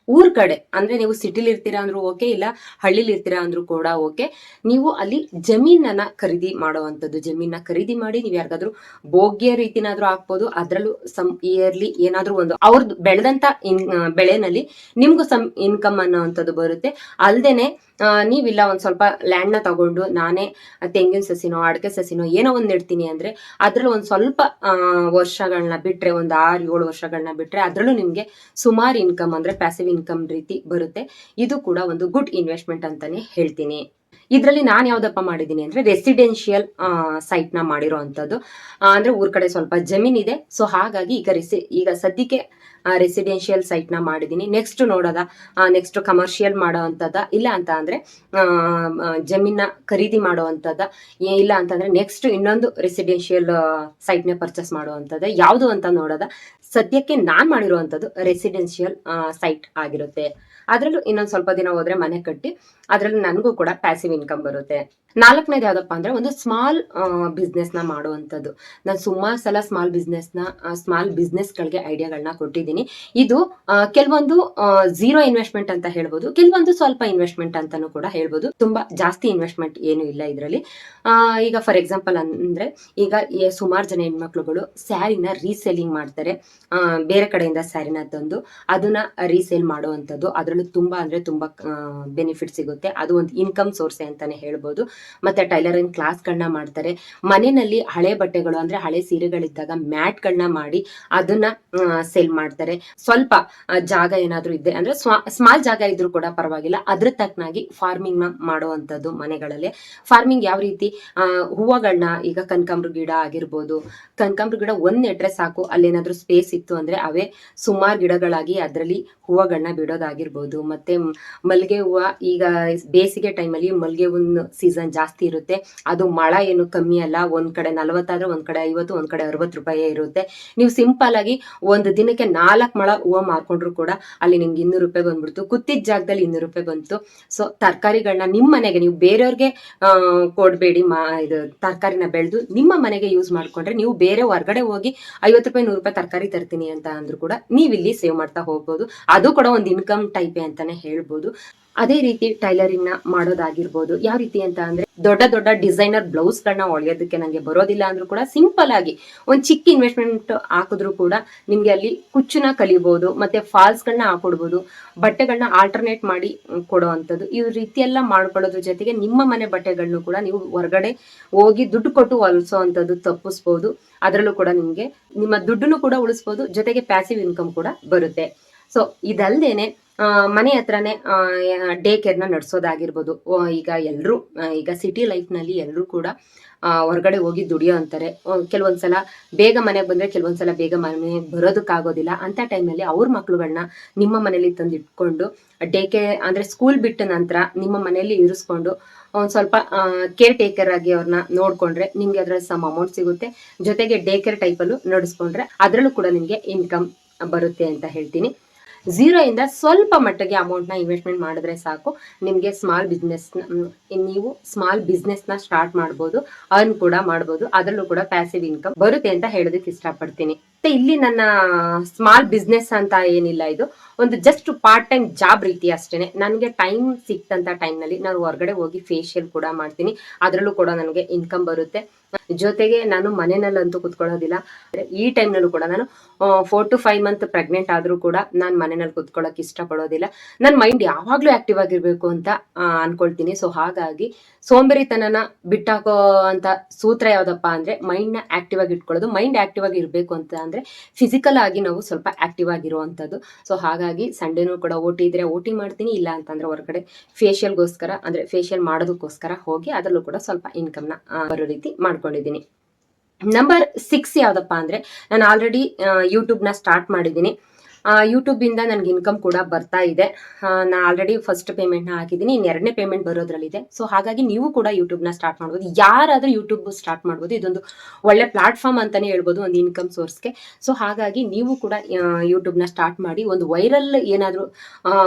ಊರ್ ಕಡೆ, ಅಂದ್ರೆ ನೀವು ಸಿಟಿಲಿ ಇರ್ತೀರಾ ಅಂದ್ರೂ ಓಕೆ, ಇಲ್ಲ ಹಳ್ಳಿಲಿ ಇರ್ತೀರಾ ಅಂದ್ರೂ ಕೂಡ ಓಕೆ, ನೀವು ಅಲ್ಲಿ ಜಮೀನನ್ನ ಖರೀದಿ ಮಾಡುವಂಥದ್ದು. ಜಮೀನ ಖರೀದಿ ಮಾಡಿ ನೀವು ಯಾರಿಗಾದ್ರೂ ಭೋಗ್ಯ ರೀತಿನಾದ್ರೂ ಹಾಕ್ಬೋದು. ಅದ್ರಲ್ಲೂ ಸಮ್ ಇಯರ್ಲಿ ಏನಾದ್ರೂ ಒಂದು ಅವ್ರದ್ದು ಬೆಳೆದಂತ ಬೆಳೆನಲ್ಲಿ ನಿಮ್ಗೂ ಸಮ್ ಇನ್ಕಮ್ ಅನ್ನೋವಂಥದ್ದು ಬರುತ್ತೆ. ಅಲ್ದೇನೆ ನೀವಿಲ್ಲ ಒಂದ್ ಸ್ವಲ್ಪ ಲ್ಯಾಂಡ್ ನ ತಗೊಂಡು ನಾನೇ ತೆಂಗಿನ ಸಸಿನೋ ಅಡಕೆ ಸಸಿನೋ ಏನೋ ಒಂದ್ ನೆಡ್ತೀನಿ ಅಂದ್ರೆ ಅದ್ರಲ್ಲಿ ಒಂದ್ ಸ್ವಲ್ಪ ವರ್ಷಗಳನ್ನ ಬಿಟ್ರೆ, ಒಂದು 6-7 ವರ್ಷಗಳನ್ನ ಬಿಟ್ರೆ ಅದ್ರಲ್ಲೂ ನಿಮ್ಗೆ ಸುಮಾರು ಇನ್ಕಮ್, ಅಂದ್ರೆ ಪ್ಯಾಸಿವ್ ಇನ್ಕಮ್ ರೀತಿ ಬರುತ್ತೆ. ಇದು ಕೂಡ ಒಂದು ಗುಡ್ ಇನ್ವೆಸ್ಟ್ಮೆಂಟ್ ಅಂತಾನೆ ಹೇಳ್ತೀನಿ. ಇದ್ರಲ್ಲಿ ನಾನ್ ಯಾವ್ದಪ್ಪ ಮಾಡಿದೀನಿ ಅಂದ್ರೆ ರೆಸಿಡೆನ್ಷಿಯಲ್ ಸೈಟ್ ನ ಮಾಡಿರೋ ಅಂತದ್ದು. ಅಂದ್ರೆ ಊರ್ ಕಡೆ ಸ್ವಲ್ಪ ಜಮೀನ್ ಇದೆ. ಸೊ ಹಾಗಾಗಿ ಈಗ ಸದ್ಯಕ್ಕೆ ರೆಸಿಡೆನ್ಷಿಯಲ್ ಸೈಟ್ ನ ಮಾಡಿದೀನಿ. ನೆಕ್ಸ್ಟ್ ನೋಡೋದ, ನೆಕ್ಸ್ಟ್ ಕಮರ್ಷಿಯಲ್ ಮಾಡೋ ಅಂತದ, ಇಲ್ಲ ಅಂತ ಅಂದ್ರೆ ಜಮೀನ ಖರೀದಿ ಮಾಡುವಂತದ, ಇಲ್ಲ ಅಂತಂದ್ರೆ ನೆಕ್ಸ್ಟ್ ಇನ್ನೊಂದು ರೆಸಿಡೆನ್ಷಿಯಲ್ ಸೈಟ್ ನ ಪರ್ಚೇಸ್ ಮಾಡುವಂತದ, ಯಾವ್ದು ಅಂತ ನೋಡೋದ. ಸದ್ಯಕ್ಕೆ ನಾನ್ ಮಾಡಿರುವಂತದ್ದು ರೆಸಿಡೆನ್ಷಿಯಲ್ ಸೈಟ್ ಆಗಿರುತ್ತೆ. ಅದ್ರಲ್ಲೂ ಇನ್ನೊಂದ್ ಸ್ವಲ್ಪ ದಿನ ಹೋದ್ರೆ ಮನೆ ಕಟ್ಟಿ ಅದ್ರಲ್ಲಿ ನನಗೂ ಕೂಡ ಪ್ಯಾಸಿವ್ ಇನ್ಕಮ್ ಬರುತ್ತೆ. 4ನೇದು ಯಾವ್ದಪ್ಪ ಅಂದ್ರೆ ಒಂದು ಸ್ಮಾಲ್ ಬಿಸ್ನೆಸ್ ನ ಮಾಡುವಂಥದ್ದು. ನಾನು ಸುಮಾರು ಸಲ ಸ್ಮಾಲ್ ಬಿಸ್ನೆಸ್ ಗಳಿಗೆ ಐಡಿಯಾಗಳನ್ನ ಕೊಟ್ಟಿದ್ದೀನಿ. ಇದು ಕೆಲವೊಂದು ಝೀರೋ ಇನ್ವೆಸ್ಟ್ಮೆಂಟ್ ಅಂತ ಹೇಳ್ಬೋದು, ಕೆಲವೊಂದು ಸ್ವಲ್ಪ ಇನ್ವೆಸ್ಟ್ಮೆಂಟ್ ಅಂತಾನು ಕೂಡ ಹೇಳ್ಬೋದು. ತುಂಬಾ ಜಾಸ್ತಿ ಇನ್ವೆಸ್ಟ್ಮೆಂಟ್ ಏನು ಇಲ್ಲ ಇದರಲ್ಲಿ. ಈಗ ಫಾರ್ ಎಕ್ಸಾಂಪಲ್ ಅಂದ್ರೆ ಈಗ ಸುಮಾರು ಜನ ಹೆಣ್ಮಕ್ಳುಗಳು ಸ್ಯಾರಿನ ರೀಸೇಲಿಂಗ್ ಮಾಡ್ತಾರೆ. ಬೇರೆ ಕಡೆಯಿಂದ ಸ್ಯಾರಿನ ತಂದು ಅದನ್ನ ರೀಸೇಲ್ ಮಾಡುವಂಥದ್ದು. ಅದರಲ್ಲೂ ತುಂಬಾ ಅಂದ್ರೆ ತುಂಬಾ ಬೆನಿಫಿಟ್ ಸಿಗುತ್ತೆ. ಅದು ಒಂದು ಇನ್ಕಮ್ ಸೋರ್ಸ್ ಅಂತಾನೆ ಹೇಳ್ಬೋದು. ಮತ್ತೆ ಟೈಲರಿಂಗ್ ಕ್ಲಾಸ್ಗಳನ್ನ ಮಾಡ್ತಾರೆ. ಮನೆಯಲ್ಲಿ ಹಳೆ ಬಟ್ಟೆಗಳು ಅಂದ್ರೆ ಹಳೆ ಸೀರೆಗಳಿದ್ದಾಗ ಮ್ಯಾಟ್ಗಳನ್ನ ಮಾಡಿ ಅದನ್ನ ಸೇಲ್ ಮಾಡ್ತಾರೆ. ಸ್ವಲ್ಪ ಜಾಗ ಏನಾದ್ರೂ ಇದೆ ಅಂದ್ರೆ ಸ್ಮಾಲ್ ಜಾಗ ಇದ್ರೂ ಕೂಡ ಪರವಾಗಿಲ್ಲ, ಅದ್ರ ತಕ್ಕನಾಗಿ ಫಾರ್ಮಿಂಗ್ ನ ಮಾಡುವಂಥದ್ದು. ಮನೆಗಳಲ್ಲಿ ಫಾರ್ಮಿಂಗ್ ಯಾವ ರೀತಿ, ಹೂವಗಳನ್ನ ಈಗ ಕನಕಾಂಬ್ರ ಗಿಡ ಆಗಿರ್ಬೋದು, ಕನಕಾಂಬ್ರ ಗಿಡ ಒಂದ್ ನೆಟ್ರೆ ಸಾಕು, ಅಲ್ಲೇನಾದ್ರೂ ಸ್ಪೇಸ್ ಇತ್ತು ಅಂದ್ರೆ ಅವೇ ಸುಮಾರು ಗಿಡಗಳಾಗಿ ಅದರಲ್ಲಿ ಹೂವಗಳನ್ನ ಬಿಡೋದಾಗಿರ್ಬೋದು. ಮತ್ತೆ ಮಲ್ಲಿಗೆ ಹೂವ, ಈಗ ಬೇಸಿಗೆ ಟೈಮಲ್ಲಿ ಮಲ್ಲಿಗೆ ಹೂವಿನ ಸೀಸನ್ ಜಾಸ್ತಿ ಇರುತ್ತೆ. ಅದು ಮಳ ಏನು ಕಮ್ಮಿ ಅಲ್ಲ, ಒಂದ್ ಕಡೆ 40 ಆದ್ರೆ ಒಂದ್ ಕಡೆ 50, ಒಂದ್ ಕಡೆ 60 ರೂಪಾಯಿ ಇರುತ್ತೆ. ನೀವು ಸಿಂಪಲ್ ಆಗಿ ಒಂದು ದಿನಕ್ಕೆ 4 ಮೊಳ ಹೂವು ಮಾರ್ಕೊಂಡ್ರು ಕೂಡ ಅಲ್ಲಿ ನಿಮ್ಗೆ 200 ರೂಪಾಯಿ ಬಂದ್ಬಿಡ್ತು. ಕುತ್ತಿದ ಜಾಗದಲ್ಲಿ 200 ರೂಪಾಯಿ ಬಂತು. ಸೊ ತರಕಾರಿಗಳನ್ನ ನಿಮ್ಮ ಮನೆಗೆ, ನೀವು ಬೇರೆಯವ್ರಿಗೆ ಕೊಡ್ಬೇಡಿ. ಇದು ತರಕಾರಿನ ಬೆಳೆದು ನಿಮ್ಮ ಮನೆಗೆ ಯೂಸ್ ಮಾಡ್ಕೊಂಡ್ರೆ, ನೀವು ಬೇರೆ ಹೊರಗಡೆ ಹೋಗಿ 50 ರೂಪಾಯಿ 100 ರೂಪಾಯಿ ತರಕಾರಿ ತರ್ತೀನಿ ಅಂತ ಅಂದ್ರೂ ಕೂಡ ನೀವಿಲ್ಲಿ ಸೇವ್ ಮಾಡ್ತಾ ಹೋಗ್ಬೋದು. ಅದು ಕೂಡ ಒಂದು ಇನ್ಕಮ್ ಟೈಪೇ ಅಂತಾನೆ ಹೇಳ್ಬೋದು. ಅದೇ ರೀತಿ ಟೈಲರಿಂಗ್ ನ ಮಾಡೋದಾಗಿರ್ಬೋದು. ಯಾವ ರೀತಿ ಅಂತ ಅಂದ್ರೆ, ದೊಡ್ಡ ದೊಡ್ಡ ಡಿಸೈನರ್ ಬ್ಲೌಸ್ ಗಳನ್ನ ಹೊಲಿಯೋದಕ್ಕೆ ನಂಗೆ ಬರೋದಿಲ್ಲ ಅಂದ್ರೂ ಕೂಡ ಸಿಂಪಲ್ ಆಗಿ ಒಂದ್ ಚಿಕ್ಕ ಇನ್ವೆಸ್ಟ್ಮೆಂಟ್ ಹಾಕಿದ್ರು ಕೂಡ ನಿಮ್ಗೆ ಅಲ್ಲಿ ಕುಚ್ಚನ್ನ ಕಲಿಬಹುದು, ಮತ್ತೆ ಫಾಲ್ಸ್ ಗಳನ್ನ ಹಾಕೊಡ್ಬೋದು, ಬಟ್ಟೆಗಳನ್ನ ಆಲ್ಟರ್ನೇಟ್ ಮಾಡಿ ಕೊಡೋ ಅಂಥದ್ದು. ಈ ರೀತಿ ಎಲ್ಲ ಮಾಡ್ಕೊಳ್ಳೋದ್ರ ಜೊತೆಗೆ ನಿಮ್ಮ ಮನೆ ಬಟ್ಟೆಗಳನ್ನು ಕೂಡ ನೀವು ಹೊರಗಡೆ ಹೋಗಿ ದುಡ್ಡು ಕೊಟ್ಟು ಹೊಲಿಸೋ ಅಂಥದ್ದು ತಪ್ಪಿಸ್ಬೋದು. ಅದರಲ್ಲೂ ಕೂಡ ನಿಮ್ಗೆ ನಿಮ್ಮ ದುಡ್ಡನ್ನು ಕೂಡ ಉಳಿಸ್ಬೋದು, ಜೊತೆಗೆ ಪ್ಯಾಸಿವ್ ಇನ್ಕಮ್ ಕೂಡ ಬರುತ್ತೆ. ಸೊ ಇದಲ್ದೇನೆ ಮನೆ ಹತ್ರನೇ ಡೇ ಕೇರ್ನ ನಡೆಸೋದಾಗಿರ್ಬೋದು. ಈಗ ಎಲ್ರು ಈಗ ಸಿಟಿ ಲೈಫ್ ನಲ್ಲಿ ಎಲ್ರು ಕೂಡ ಹೊರಗಡೆ ಹೋಗಿ ದುಡಿಯೋ ಅಂತಾರೆ. ಕೆಲವೊಂದ್ಸಲ ಬೇಗ ಮನೆಗೆ ಬಂದ್ರೆ, ಕೆಲವೊಂದ್ಸಲ ಬೇಗ ಮನೆಗೆ ಬರೋದಕ್ಕಾಗೋದಿಲ್ಲ. ಅಂತ ಟೈಮಲ್ಲಿ ಅವ್ರ ಮಕ್ಳುಗಳನ್ನ ನಿಮ್ಮ ಮನೇಲಿ ತಂದು ಇಟ್ಕೊಂಡು ಡೇ ಕೇರ್ ಅಂದ್ರೆ ಸ್ಕೂಲ್ ಬಿಟ್ಟ ನಂತರ ನಿಮ್ಮ ಮನೆಯಲ್ಲಿ ಇರಿಸ್ಕೊಂಡು ಒಂದ್ ಸ್ವಲ್ಪ ಕೇರ್ ಟೇಕರ್ ಆಗಿ ಅವ್ರನ್ನ ನೋಡ್ಕೊಂಡ್ರೆ ನಿಮ್ಗೆ ಅದ್ರಲ್ಲಿ ಸಮ್ ಅಮೌಂಟ್ ಸಿಗುತ್ತೆ. ಜೊತೆಗೆ ಡೇ ಕೇರ್ ಟೈಪಲ್ಲೂ ನಡೆಸ್ಕೊಂಡ್ರೆ ಅದ್ರಲ್ಲೂ ಕೂಡ ನಿಮ್ಗೆ ಇನ್ಕಮ್ ಬರುತ್ತೆ ಅಂತ ಹೇಳ್ತೀನಿ. 0 ಇಂದ ಸ್ವಲ್ಪ ಮಟ್ಟಿಗೆ ಅಮೌಂಟ್ ನ ಇನ್ವೆಸ್ಟ್ಮೆಂಟ್ ಮಾಡಿದ್ರೆ ಸಾಕು, ನಿಮ್ಗೆ ನೀವು ಸ್ಮಾಲ್ ಬಿಸ್ನೆಸ್ ನ ಸ್ಟಾರ್ಟ್ ಮಾಡ್ಬೋದು, ಅರ್ನ್ ಕೂಡ ಮಾಡ್ಬೋದು. ಅದರಲ್ಲೂ ಕೂಡ ಪ್ಯಾಸಿವ್ ಇನ್ಕಮ್ ಬರುತ್ತೆ ಅಂತ ಹೇಳೋದಕ್ಕೆ ಇಷ್ಟಪಡ್ತೀನಿ. ಮತ್ತೆ ಇಲ್ಲಿ ನನ್ನ ಸ್ಮಾಲ್ ಬಿಸ್ನೆಸ್ ಅಂತ ಏನಿಲ್ಲ, ಇದು ಒಂದು ಜಸ್ಟ್ ಪಾರ್ಟ್ ಟೈಮ್ ಜಾಬ್ ರೀತಿ ಅಷ್ಟೇನೆ. ನನಗೆ ಟೈಮ್ ಸಿಕ್ತಂತ ಟೈಮ್ ನಲ್ಲಿ ನಾನು ಹೊರಗಡೆ ಹೋಗಿ ಫೇಶಿಯಲ್ ಕೂಡ ಮಾಡ್ತೀನಿ. ಅದರಲ್ಲೂ ಕೂಡ ನನಗೆ ಇನ್ಕಮ್ ಬರುತ್ತೆ. ಜೊತೆಗೆ ನಾನು ಮನೆಯಲ್ಲಂತೂ ಕುತ್ಕೊಳ್ಳೋದಿಲ್ಲ. ಈ ಟೈಮ್ ನಲ್ಲೂ ಕೂಡ ನಾನು 4 to 5 months ಪ್ರೆಗ್ನೆಂಟ್ ಆದ್ರೂ ಕೂಡ ನಾನು ಮನೆಯಲ್ಲಿ ಕುತ್ಕೊಳ್ಳೋಕೆ ಇಷ್ಟಪಡೋದಿಲ್ಲ. ನನ್ನ ಮೈಂಡ್ ಯಾವಾಗ್ಲೂ ಆಕ್ಟಿವ್ ಆಗಿರ್ಬೇಕು ಅಂತ ಅನ್ಕೊಳ್ತೀನಿ. ಸೊ ಹಾಗಾಗಿ ಸೋಂಬೇರಿತನನ ಬಿಟ್ಟಾಕೋ ಅಂತ ಸೂತ್ರ ಯಾವ್ದಪ್ಪ ಅಂದ್ರೆ, ಮೈಂಡ್ ನ ಆಕ್ಟಿವ್ ಆಗಿ ಇಟ್ಕೊಳ್ಳೋದು. ಮೈಂಡ್ ಆಕ್ಟಿವ್ ಆಗಿ ಇರ್ಬೇಕು ಅಂತ ಅಂದ್ರೆ ಫಿಸಿಕಲ್ ಆಗಿ ನಾವು ಸ್ವಲ್ಪ ಆಕ್ಟಿವ್ ಆಗಿರುವಂತದ್ದು. ಸೊ ಹಾಗಾಗಿ ಸಂಡೇನೂ ಕೂಡ ಓಟಿ ಇದ್ರೆ ಓಟಿ ಮಾಡ್ತೀನಿ, ಇಲ್ಲ ಅಂತಂದ್ರೆ ಹೊರಗಡೆ ಫೇಶಿಯಲ್ಗೋಸ್ಕರ ಅಂದ್ರೆ ಫೇಶಿಯಲ್ ಮಾಡೋದಕ್ಕೋಸ್ಕರ ಹೋಗಿ ಅದರಲ್ಲೂ ಕೂಡ ಸ್ವಲ್ಪ ಇನ್ಕಮ್ ನ ಬರೋ ರೀತಿ ಮಾಡ್ಕೊಂಡಿದ್ದೀನಿ. ನಂಬರ್ 6 ಯಾವ್ದಪ್ಪ ಅಂದ್ರೆ, ನಾನು ಆಲ್ರೆಡಿ ಯೂಟ್ಯೂಬ್ ನ ಸ್ಟಾರ್ಟ್ ಮಾಡಿದ್ದೀನಿ. ಯೂಟ್ಯೂಬ್ ಇಂದ ನನ್ಗೆ ಇನ್ಕಮ್ ಕೂಡ ಬರ್ತಾ ಇದೆ. ನಾ ಆಲ್ರೆಡಿ ಫಸ್ಟ್ ಪೇಮೆಂಟ್ ನ ಹಾಕಿದ್ದೀನಿ, ಇನ್ನು 2ನೇ ಪೇಮೆಂಟ್ ಬರೋದ್ರಲ್ಲಿದೆ. ಸೊ ಹಾಗಾಗಿ ನೀವು ಕೂಡ ಯೂಟ್ಯೂಬ್ ನ ಸ್ಟಾರ್ಟ್ ಮಾಡ್ಬೋದು. ಯಾರಾದ್ರೂ ಯೂಟ್ಯೂಬ್ ಸ್ಟಾರ್ಟ್ ಮಾಡ್ಬೋದು. ಇದೊಂದು ಒಳ್ಳೆ ಪ್ಲಾಟ್ಫಾರ್ಮ್ ಅಂತಾನೆ ಹೇಳ್ಬೋದು, ಒಂದು ಇನ್ಕಮ್ ಸೋರ್ಸ್ಗೆ. ಸೊ ಹಾಗಾಗಿ ನೀವು ಕೂಡ ಯೂಟ್ಯೂಬ್ ನ ಸ್ಟಾರ್ಟ್ ಮಾಡಿ, ಒಂದು ವೈರಲ್ ಏನಾದ್ರು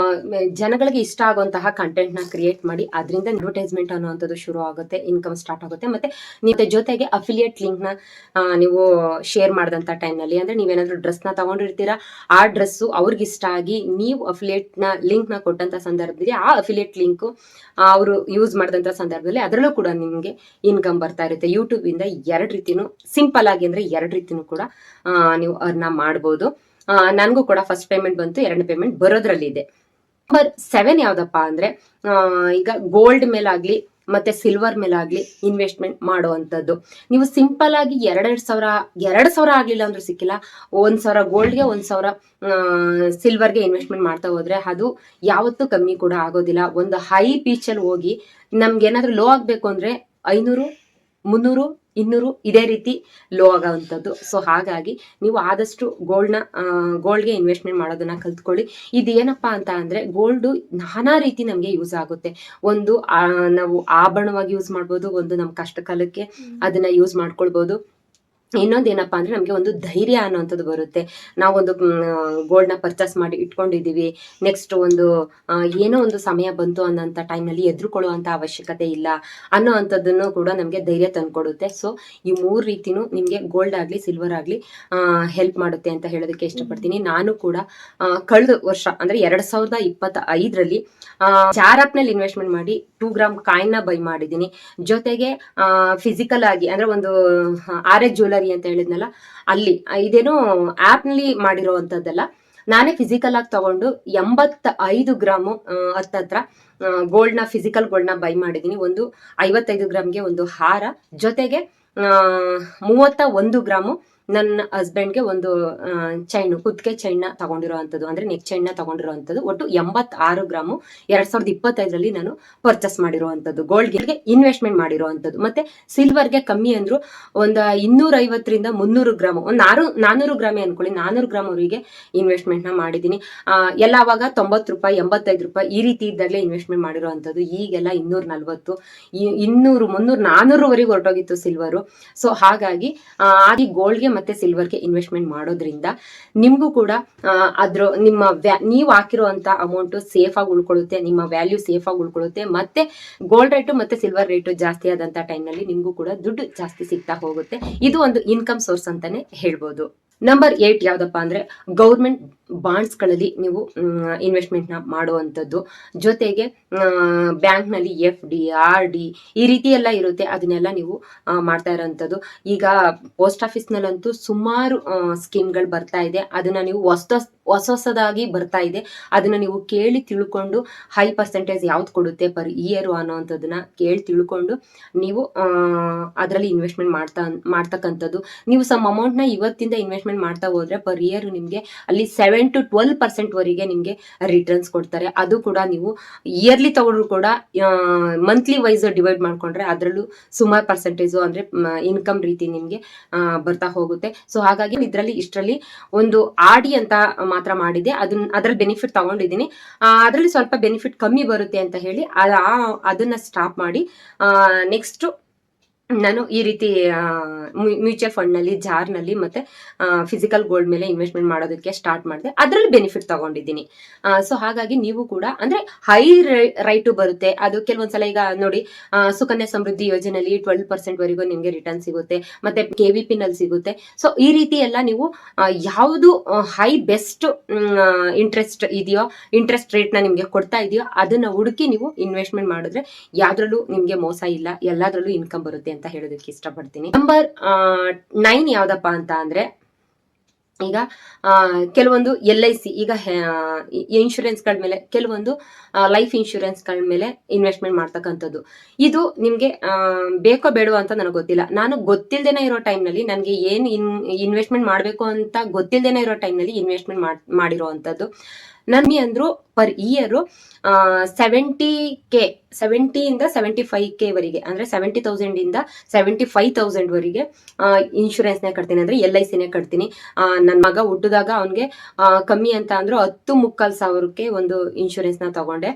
ಜನಗಳಿಗೆ ಇಷ್ಟ ಆಗುವಂತಹ ಕಂಟೆಂಟ್ ನ ಕ್ರಿಯೇಟ್ ಮಾಡಿ, ಅದರಿಂದ ಅಡ್ವರ್ಟೈಸ್ಮೆಂಟ್ ಅನ್ನುವಂಥದ್ದು ಶುರು ಆಗುತ್ತೆ, ಇನ್ಕಮ್ ಸ್ಟಾರ್ಟ್ ಆಗುತ್ತೆ. ಮತ್ತೆ ಜೊತೆಗೆ ಅಫಿಲಿಯೇಟ್ ಲಿಂಕ್ ನ ನೀವು ಶೇರ್ ಮಾಡಿದಂತ ಟೈಮ್ ನಲ್ಲಿ, ಅಂದ್ರೆ ನೀವೇನಾದ್ರೂ ಡ್ರೆಸ್ ನ ತಗೊಂಡಿರ್ತೀರಾ, ಆ ಡ್ರೆಸ್ ಅವ್ರಿಗೆ ಇಷ್ಟ ಆಗಿ ನೀವು ಅಫಿಲಿಯೇಟ್ ನ ಲಿಂಕ್ ನ ಕೊಟ್ಟಂತ ಸಂದರ್ಭದಲ್ಲಿ ಆ ಅಫಿಲಿಯೇಟ್ ಲಿಂಕ್ ಅವರು ಯೂಸ್ ಮಾಡಿದಂತ ಸಂದರ್ಭದಲ್ಲಿ ಅದರಲ್ಲೂ ಕೂಡ ನಿಮ್ಗೆ ಇನ್ಕಮ್ ಬರ್ತಾ ಇರುತ್ತೆ. ಯೂಟ್ಯೂಬ್ ಇಂದ 2 ರೀತಿನೂ, ಸಿಂಪಲ್ ಆಗಿ ಅಂದ್ರೆ 2 ರೀತಿನೂ ಕೂಡ ನೀವು ಅರ್ನ ಮಾಡ್ಬೋದು. ನನಗೂ ಕೂಡ ಫಸ್ಟ್ ಪೇಮೆಂಟ್ ಬಂತು, 2ನೇ ಪೇಮೆಂಟ್ ಬರೋದ್ರಲ್ಲಿ ಇದೆ. ನಂಬರ್ 7 ಯಾವ್ದಪ್ಪ ಅಂದ್ರೆ, ಈಗ ಗೋಲ್ಡ್ ಮೇಲಾಗ್ಲಿ ಮತ್ತೆ ಸಿಲ್ವರ್ ಮೇಲಾಗ್ಲಿ ಇನ್ವೆಸ್ಟ್ಮೆಂಟ್ ಮಾಡುವಂಥದ್ದು. ನೀವು ಸಿಂಪಲ್ ಆಗಿ 2,000 ಆಗ್ಲಿಲ್ಲ ಅಂದ್ರೂ ಸಿಕ್ಕಿಲ್ಲ, 1,000 ಗೋಲ್ಡ್ಗೆ 1,000 ಸಿಲ್ವರ್ಗೆ ಇನ್ವೆಸ್ಟ್ಮೆಂಟ್ ಮಾಡ್ತಾ ಹೋದ್ರೆ ಅದು ಯಾವತ್ತೂ ಕಮ್ಮಿ ಕೂಡ ಆಗೋದಿಲ್ಲ. ಒಂದು ಹೈ ಪೀಚಲ್ಲಿ ಹೋಗಿ ನಮ್ಗೆ ಏನಾದ್ರೂ ಲೋ ಆಗ್ಬೇಕು ಅಂದ್ರೆ 500, 300, 200 ಇದೇ ರೀತಿ ಲೋ ಆಗೋವಂಥದ್ದು. ಸೊ ಹಾಗಾಗಿ ನೀವು ಆದಷ್ಟು ಗೋಲ್ಡ್ಗೆ ಇನ್ವೆಸ್ಟ್ಮೆಂಟ್ ಮಾಡೋದನ್ನ ಕಲ್ತ್ಕೊಳ್ಳಿ. ಇದೇನಪ್ಪಾ ಅಂತ ಅಂದ್ರೆ, ಗೋಲ್ಡ್ ನಾನಾ ರೀತಿ ನಮ್ಗೆ ಯೂಸ್ ಆಗುತ್ತೆ. ಒಂದು ನಾವು ಆಭರಣವಾಗಿ ಯೂಸ್ ಮಾಡ್ಬೋದು, ಒಂದು ನಮ್ಮ ಕಷ್ಟ ಕಾಲಕ್ಕೆ ಅದನ್ನ ಯೂಸ್ ಮಾಡ್ಕೊಳ್ಬೋದು. ಇನ್ನೊಂದೇನಪ್ಪಾ ಅಂದ್ರೆ ನಮಗೆ ಒಂದು ಧೈರ್ಯ ಅನ್ನೋಂಥದ್ದು ಬರುತ್ತೆ. ನಾವೊಂದು ಗೋಲ್ಡ್ನ ಪರ್ಚೇಸ್ ಮಾಡಿ ಇಟ್ಕೊಂಡಿದ್ದೀವಿ, ನೆಕ್ಸ್ಟ್ ಒಂದು ಏನೋ ಒಂದು ಸಮಯ ಬಂತು ಅನ್ನೋಂಥ ಟೈಮ್ನಲ್ಲಿ ಎದುರುಕೊಳ್ಳುವಂಥ ಅವಶ್ಯಕತೆ ಇಲ್ಲ ಅನ್ನೋ ಅಂಥದ್ದನ್ನು ಕೂಡ ನಮಗೆ ಧೈರ್ಯ ತಂದ್ಕೊಡುತ್ತೆ. ಸೊ ಈ 3 ರೀತಿನೂ ನಿಮಗೆ ಗೋಲ್ಡ್ ಆಗಲಿ ಸಿಲ್ವರ್ ಆಗಲಿ ಹೆಲ್ಪ್ ಮಾಡುತ್ತೆ ಅಂತ ಹೇಳೋದಕ್ಕೆ ಇಷ್ಟಪಡ್ತೀನಿ. ನಾನು ಕೂಡ ಕಳೆದ ವರ್ಷ ಅಂದ್ರೆ 2025ರಲ್ಲಿ ಜಾರಪ್ನಲ್ಲಿ ಇನ್ವೆಸ್ಟ್ಮೆಂಟ್ ಮಾಡಿ 2 ಗ್ರಾಮ್ ಕಾಯಿನ್ನ ಬೈ ಮಾಡಿದ್ದೀನಿ. ಜೊತೆಗೆ ಫಿಸಿಕಲ್ ಆಗಿ ಅಂದ್ರೆ ಒಂದು RS ಜ್ಯುವೆಲರಿ ಅಂತ ಹೇಳಿದ್ನಲ್ಲ, ಅಲ್ಲಿ ಇದೇನೋ ಆಪ್ ನಲ್ಲಿ ಮಾಡಿರುವಂತದ್ದಲ್ಲ, ನಾನೇ ಫಿಸಿಕಲ್ ಆಗಿ ತಗೊಂಡು 85 ಗ್ರಾಮು ಹತ್ತತ್ರ ಗೋಲ್ಡ್ನ ಫಿಸಿಕಲ್ ಗೋಲ್ಡ್ನ ಬೈ ಮಾಡಿದ್ದೀನಿ. ಒಂದು 55 ಗ್ರಾಮ್ಗೆ ಒಂದು ಹಾರ, ಜೊತೆಗೆ 31 ಗ್ರಾಮು ನನ್ನ ಹಸ್ಬೆಂಡ್ಗೆ ಒಂದು ಚೈನು, ಕುತ್ತಿಗೆ ಚೈನ್ನ ತಗೊಂಡಿರುವಂಥದ್ದು, ಅಂದ್ರೆ ನೆಕ್ ಚೈನ್ನ ತಗೊಂಡಿರುವಂಥದ್ದು. ಒಟ್ಟು 86 ಗ್ರಾಮು 2025ರಲ್ಲಿ ನಾನು ಪರ್ಚೇಸ್ ಮಾಡಿರುವಂಥದ್ದು, ಗೋಲ್ಡ್ಗೆ ಇನ್ವೆಸ್ಟ್ಮೆಂಟ್ ಮಾಡಿರುವಂಥದ್ದು. ಮತ್ತೆ ಸಿಲ್ವರ್ಗೆ ಕಮ್ಮಿ ಅಂದ್ರು ಒಂದು 250ರಿಂದ 300 ಗ್ರಾಮು, ಒಂದು 400 ಗ್ರಾಮೇ ಅನ್ಕೊಳ್ಳಿ, 400 ಗ್ರಾಮ್ ಅವರಿಗೆ ಇನ್ವೆಸ್ಟ್ಮೆಂಟ್ ನ ಮಾಡಿದ್ದೀನಿ. ಎಲ್ಲ ಅವಾಗ 90 ರೂಪಾಯಿ 85 ರೂಪಾಯಿ ಈ ರೀತಿ ಇದ್ದಾಗಲೇ ಇನ್ವೆಸ್ಟ್ಮೆಂಟ್ ಮಾಡಿರುವಂಥದ್ದು. ಈಗೆಲ್ಲ 240, 200, 300, 400ವರೆಗೂ ಹೊರಟೋಗಿತ್ತು ಸಿಲ್ವರು. ಸೊ ಹಾಗಾಗಿ ಆಗಿ ಗೋಲ್ಡ್ಗೆ ಮತ್ತೆ ಸಿಲ್ವರ್ಗೆ ಇನ್ವೆಸ್ಟ್ಮೆಂಟ್ ಮಾಡೋದ್ರಿಂದ ನಿಮ್ಗೂ ಕೂಡ ನೀವು ಹಾಕಿರುವಂತ ಅಮೌಂಟ್ ಸೇಫ್ ಆಗಿ ಉಳ್ಕೊಳ್ಳುತ್ತೆ, ನಿಮ್ಮ ವ್ಯಾಲ್ಯೂ ಸೇಫ್ ಆಗಿ ಉಳ್ಕೊಳ್ಳುತ್ತೆ. ಮತ್ತೆ ಗೋಲ್ಡ್ ರೇಟು ಮತ್ತೆ ಸಿಲ್ವರ್ ರೇಟು ಜಾಸ್ತಿ ಆದಂತ ಟೈಮ್ನಲ್ಲಿ ನಿಮ್ಗೂ ಕೂಡ ದುಡ್ಡು ಜಾಸ್ತಿ ಸಿಗ್ತಾ ಹೋಗುತ್ತೆ. ಇದು ಒಂದು ಇನ್ಕಮ್ ಸೋರ್ಸ್ ಅಂತಾನೆ ಹೇಳ್ಬೋದು. ನಂಬರ್ 8 ಯಾವ್ದಪ್ಪ ಅಂದ್ರೆ ಗೌರ್ಮೆಂಟ್ ಬಾಂಡ್ಸ್ ಗಳಲ್ಲಿ ನೀವು ಇನ್ವೆಸ್ಟ್ಮೆಂಟ್ ನ ಮಾಡುವಂಥದ್ದು. ಜೊತೆಗೆ ಬ್ಯಾಂಕ್ ನಲ್ಲಿ FD RD ಈ ರೀತಿ ಎಲ್ಲ ಇರುತ್ತೆ, ಅದನ್ನೆಲ್ಲ ನೀವು ಮಾಡ್ತಾ ಇರೋಂಥದ್ದು. ಈಗ ಪೋಸ್ಟ್ ಆಫೀಸ್ ನಲ್ಲಂತೂ ಸುಮಾರು ಸ್ಕೀಮ್ಗಳು ಬರ್ತಾ ಇದೆ, ಅದನ್ನ ನೀವು ಹೊಸದಾಗಿ ಬರ್ತಾ ಇದೆ, ಅದನ್ನ ನೀವು ಕೇಳಿ ತಿಳ್ಕೊಂಡು ಹೈ ಪರ್ಸೆಂಟೇಜ್ ಯಾವ್ದು ಕೊಡುತ್ತೆ ಪರ್ ಇಯರ್ ಅನ್ನೋಂಥದ್ದನ್ನ ಕೇಳಿ ತಿಳ್ಕೊಂಡು ನೀವು ಅದರಲ್ಲಿ ಇನ್ವೆಸ್ಟ್ಮೆಂಟ್ ಮಾಡ್ತಕ್ಕಂಥದ್ದು. ನೀವು ಸಮ್ ಅಮೌಂಟ್ ನ ಇವತ್ತಿಂದ ಇನ್ವೆಸ್ಟ್ಮೆಂಟ್ ಮಾಡ್ತಾ ಹೋದ್ರೆ ಪರ್ ಇಯರ್ ನಿಮ್ಗೆ ಅಲ್ಲಿ 7 to 12% ವರೆಗೆ ನಿಮ್ಗೆ ರಿಟರ್ನ್ಸ್ ಕೊಡ್ತಾರೆ. ಅದು ಕೂಡ ನೀವು ಇಯರ್ಲಿ ತಗೊಂಡ್ರು ಕೂಡ ಮಂತ್ಲಿ ವೈಸ್ ಡಿವೈಡ್ ಮಾಡ್ಕೊಂಡ್ರೆ ಅದರಲ್ಲೂ ಸುಮಾರು ಪರ್ಸೆಂಟೇಜ್ ಅಂದ್ರೆ ಇನ್ಕಮ್ ರೀತಿ ನಿಮ್ಗೆ ಬರ್ತಾ ಹೋಗುತ್ತೆ. ಸೊ ಹಾಗಾಗಿ ಇಷ್ಟರಲ್ಲಿ ಒಂದು RD ಅಂತ ಮಾತ್ರ ಮಾಡಿದೆ, ಅದ್ರಲ್ಲಿ ಬೆನಿಫಿಟ್ ತಗೊಂಡಿದ್ದೀನಿ. ಅದರಲ್ಲಿ ಸ್ವಲ್ಪ ಬೆನಿಫಿಟ್ ಕಮ್ಮಿ ಬರುತ್ತೆ ಅಂತ ಹೇಳಿ ಅದನ್ನ ಸ್ಟಾಪ್ ಮಾಡಿ ನೆಕ್ಸ್ಟ್ ನಾನು ಈ ರೀತಿ ಮ್ಯೂಚುವಲ್ ಫಂಡ್ ನಲ್ಲಿ, ಜಾರ್ ನಲ್ಲಿ ಮತ್ತೆ ಫಿಸಿಕಲ್ ಗೋಲ್ಡ್ ಮೇಲೆ ಇನ್ವೆಸ್ಟ್ಮೆಂಟ್ ಮಾಡೋದಕ್ಕೆ ಸ್ಟಾರ್ಟ್ ಮಾಡಿದೆ, ಅದರಲ್ಲಿ ಬೆನಿಫಿಟ್ ತಗೊಂಡಿದ್ದೀನಿ. ಸೊ ಹಾಗಾಗಿ ನೀವು ಕೂಡ ಅಂದ್ರೆ ಹೈ ರೈಟು ಬರುತ್ತೆ. ಅದು ಕೆಲವೊಂದ್ಸಲ ಈಗ ನೋಡಿ ಸುಕನ್ಯಾ ಸಮೃದ್ಧಿ ಯೋಜನೆಯಲ್ಲಿ 12% ವರೆಗೂ ನಿಮ್ಗೆ ರಿಟರ್ನ್ ಸಿಗುತ್ತೆ, ಮತ್ತೆ KVP ನಲ್ಲಿ ಸಿಗುತ್ತೆ. ಸೊ ಈ ರೀತಿ ಎಲ್ಲ ನೀವು ಯಾವುದು ಹೈ ಬೆಸ್ಟ್ ಇಂಟ್ರೆಸ್ಟ್ ಇದೆಯೋ, ಇಂಟ್ರೆಸ್ಟ್ ರೇಟ್ ನ ನಿಮ್ಗೆ ಕೊಡ್ತಾ ಇದೆಯೋ ಅದನ್ನ ಹುಡುಕಿ ನೀವು ಇನ್ವೆಸ್ಟ್ಮೆಂಟ್ ಮಾಡಿದ್ರೆ ಯಾವ್ದ್ರಲ್ಲೂ ನಿಮ್ಗೆ ಮೋಸ ಇಲ್ಲ, ಎಲ್ಲಾದ್ರಲ್ಲೂ ಇನ್ಕಮ್ ಬರುತ್ತೆ ಅಂತ ಹೇಳೋದಕ್ಕೆ ಇಷ್ಟಪಡ್ತೀನಿ. ನಂಬರ್ 9 ಯಾವ್ದಪ್ಪ ಅಂತ ಅಂದ್ರೆ ಈಗ ಕೆಲವೊಂದು LIC, ಈಗ ಇನ್ಶೂರೆನ್ಸ್ ಗಳ ಮೇಲೆ, ಕೆಲವೊಂದು ಲೈಫ್ ಇನ್ಶೂರೆನ್ಸ್ ಗಳ ಮೇಲೆ ಇನ್ವೆಸ್ಟ್ಮೆಂಟ್ ಮಾಡ್ತಕ್ಕಂಥದ್ದು. ಇದು ನಿಮ್ಗೆ ಬೇಕೋ ಬೇಡವೋ ಅಂತ ನನಗೆ ಗೊತ್ತಿಲ್ಲ. ನಾನು ಗೊತ್ತಿಲ್ದೇನೆ ಇರೋ ಟೈಮ್ನಲ್ಲಿ ನನಗೆ ಏನ್ ಇನ್ವೆಸ್ಟ್ಮೆಂಟ್ ಮಾಡಬೇಕು ಅಂತ ಗೊತ್ತಿಲ್ದೇನೆ ಇರೋ ಟೈಮ್ನಲ್ಲಿ ಇನ್ವೆಸ್ಟ್ಮೆಂಟ್ ಮಾಡಿರುವಂಥದ್ದು. ನನ್ಗೆ ಅಂದ್ರು ಪರ್ ಇಯರ್ 70 ಇಂದ 75K ವರೆಗೆ, ಅಂದ್ರೆ 70,000 ಇಂದ 75,000 ವರೆಗೆ ಇನ್ಶೂರೆನ್ಸ್ ನೇ ಕಟ್ತೀನಿ, ಅಂದ್ರೆ LIC ನೇ ಕಟ್ತೀನಿ. ನನ್ನ ಮಗ ಹುಟ್ಟಿದಾಗ ಅವನ್ಗೆ ಕಮ್ಮಿ ಅಂತ ಅಂದ್ರು 10,75,000ಕ್ಕೆ ಒಂದು ಇನ್ಶೂರೆನ್ಸ್ ನ ತಗೊಂಡೆ.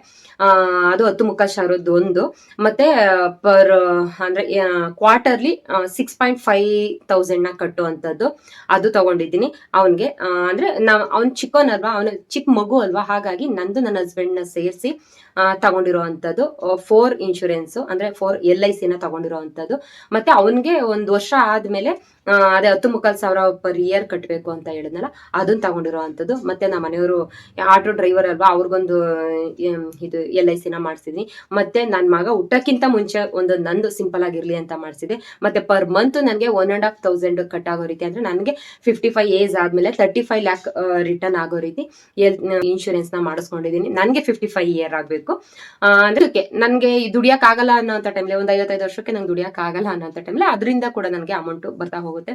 ಅದು 10,75,000 ಒಂದು, ಮತ್ತೆ ಪರ್ ಅಂದ್ರೆ ಕ್ವಾರ್ಟರ್ಲಿ 6,500 ನ ಕಟ್ಟುವಂಥದ್ದು ಅದು ತಗೊಂಡಿದ್ದೀನಿ ಅವನ್ಗೆ. ಅಂದ್ರೆ ಅವ್ನ್ ಚಿಕ್ಕವನಲ್ವಾ, ಅವನು ಚಿಕ್ಕ ಮಗು ಅಲ್ವಾ, ಹಾಗಾಗಿ ನಂದು ನನ್ನ ಹಸ್ಬೆಂಡ್ ನ ಸೇರಿಸಿ ತಗೊಂಡಿರುವಂತದ್ದು 4 ಇನ್ಶೂರೆನ್ಸ್, ಅಂದ್ರೆ 4 LIC ನ ತಗೊಂಡಿರುವಂತದ್ದು. ಮತ್ತೆ ಅವನ್ಗೆ 1 ವರ್ಷ ಆದ್ಮೇಲೆ ಅದೇ 10,75,000 ಪರ್ ಇಯರ್ ಕಟ್ಟಬೇಕು ಅಂತ ಹೇಳಿದ್ನಲ್ಲ, ಅದನ್ನ ತಗೊಂಡಿರುವಂತದ್ದು. ಮತ್ತೆ ನಮ್ಮ ಮನೆಯವರು ಆಟೋ ಡ್ರೈವರ್ ಅಲ್ವಾ, ಅವ್ರಿಗೊಂದು ಇದು LIC ನ ಮಾಡಿಸಿದೀನಿ. ಮತ್ತೆ ನನ್ನ ಮಗ ಹುಟ್ಟಕ್ಕಿಂತ ಮುಂಚೆ ಒಂದು ನಂದು ಸಿಂಪಲ್ ಆಗಿರ್ಲಿ ಅಂತ ಮಾಡಿಸಿದೆ. ಮತ್ತೆ ಪರ್ ಮಂತ್ ನನಗೆ 1,500 ಕಟ್ ಆಗೋ ರೀತಿ, ಅಂದ್ರೆ ನನಗೆ 55 ಏಜ್ ಆದ್ಮೇಲೆ 35 lakh ರಿಟರ್ನ್ ಆಗೋ ರೀತಿ ಇನ್ಶೂರೆನ್ಸ್ ನ ಮಾಡಿಸ್ಕೊಂಡಿದೀನಿ. ನನ್ಗೆ 55 ಇಯರ್ ಆಗ್ಬೇಕು. ಅಂದ್ರೆ ನನ್ಗೆ ದುಡಿಯಕ್ ಆಗಲ್ಲ ಅನ್ನೋಂಥ ಟೈಮ್ಲೆ, ಒಂದು 55 ವರ್ಷಕ್ಕೆ ನಂಗೆ ದುಡಿಯಕ್ ಆಗಲ್ಲ ಅನ್ನೋಂಥ ಟೈಮ್ಲೆ ಅದರಿಂದ ಕೂಡ ನನಗೆ ಅಮೌಂಟ್ ಬರ್ತಾ ಹೋಗುತ್ತೆ.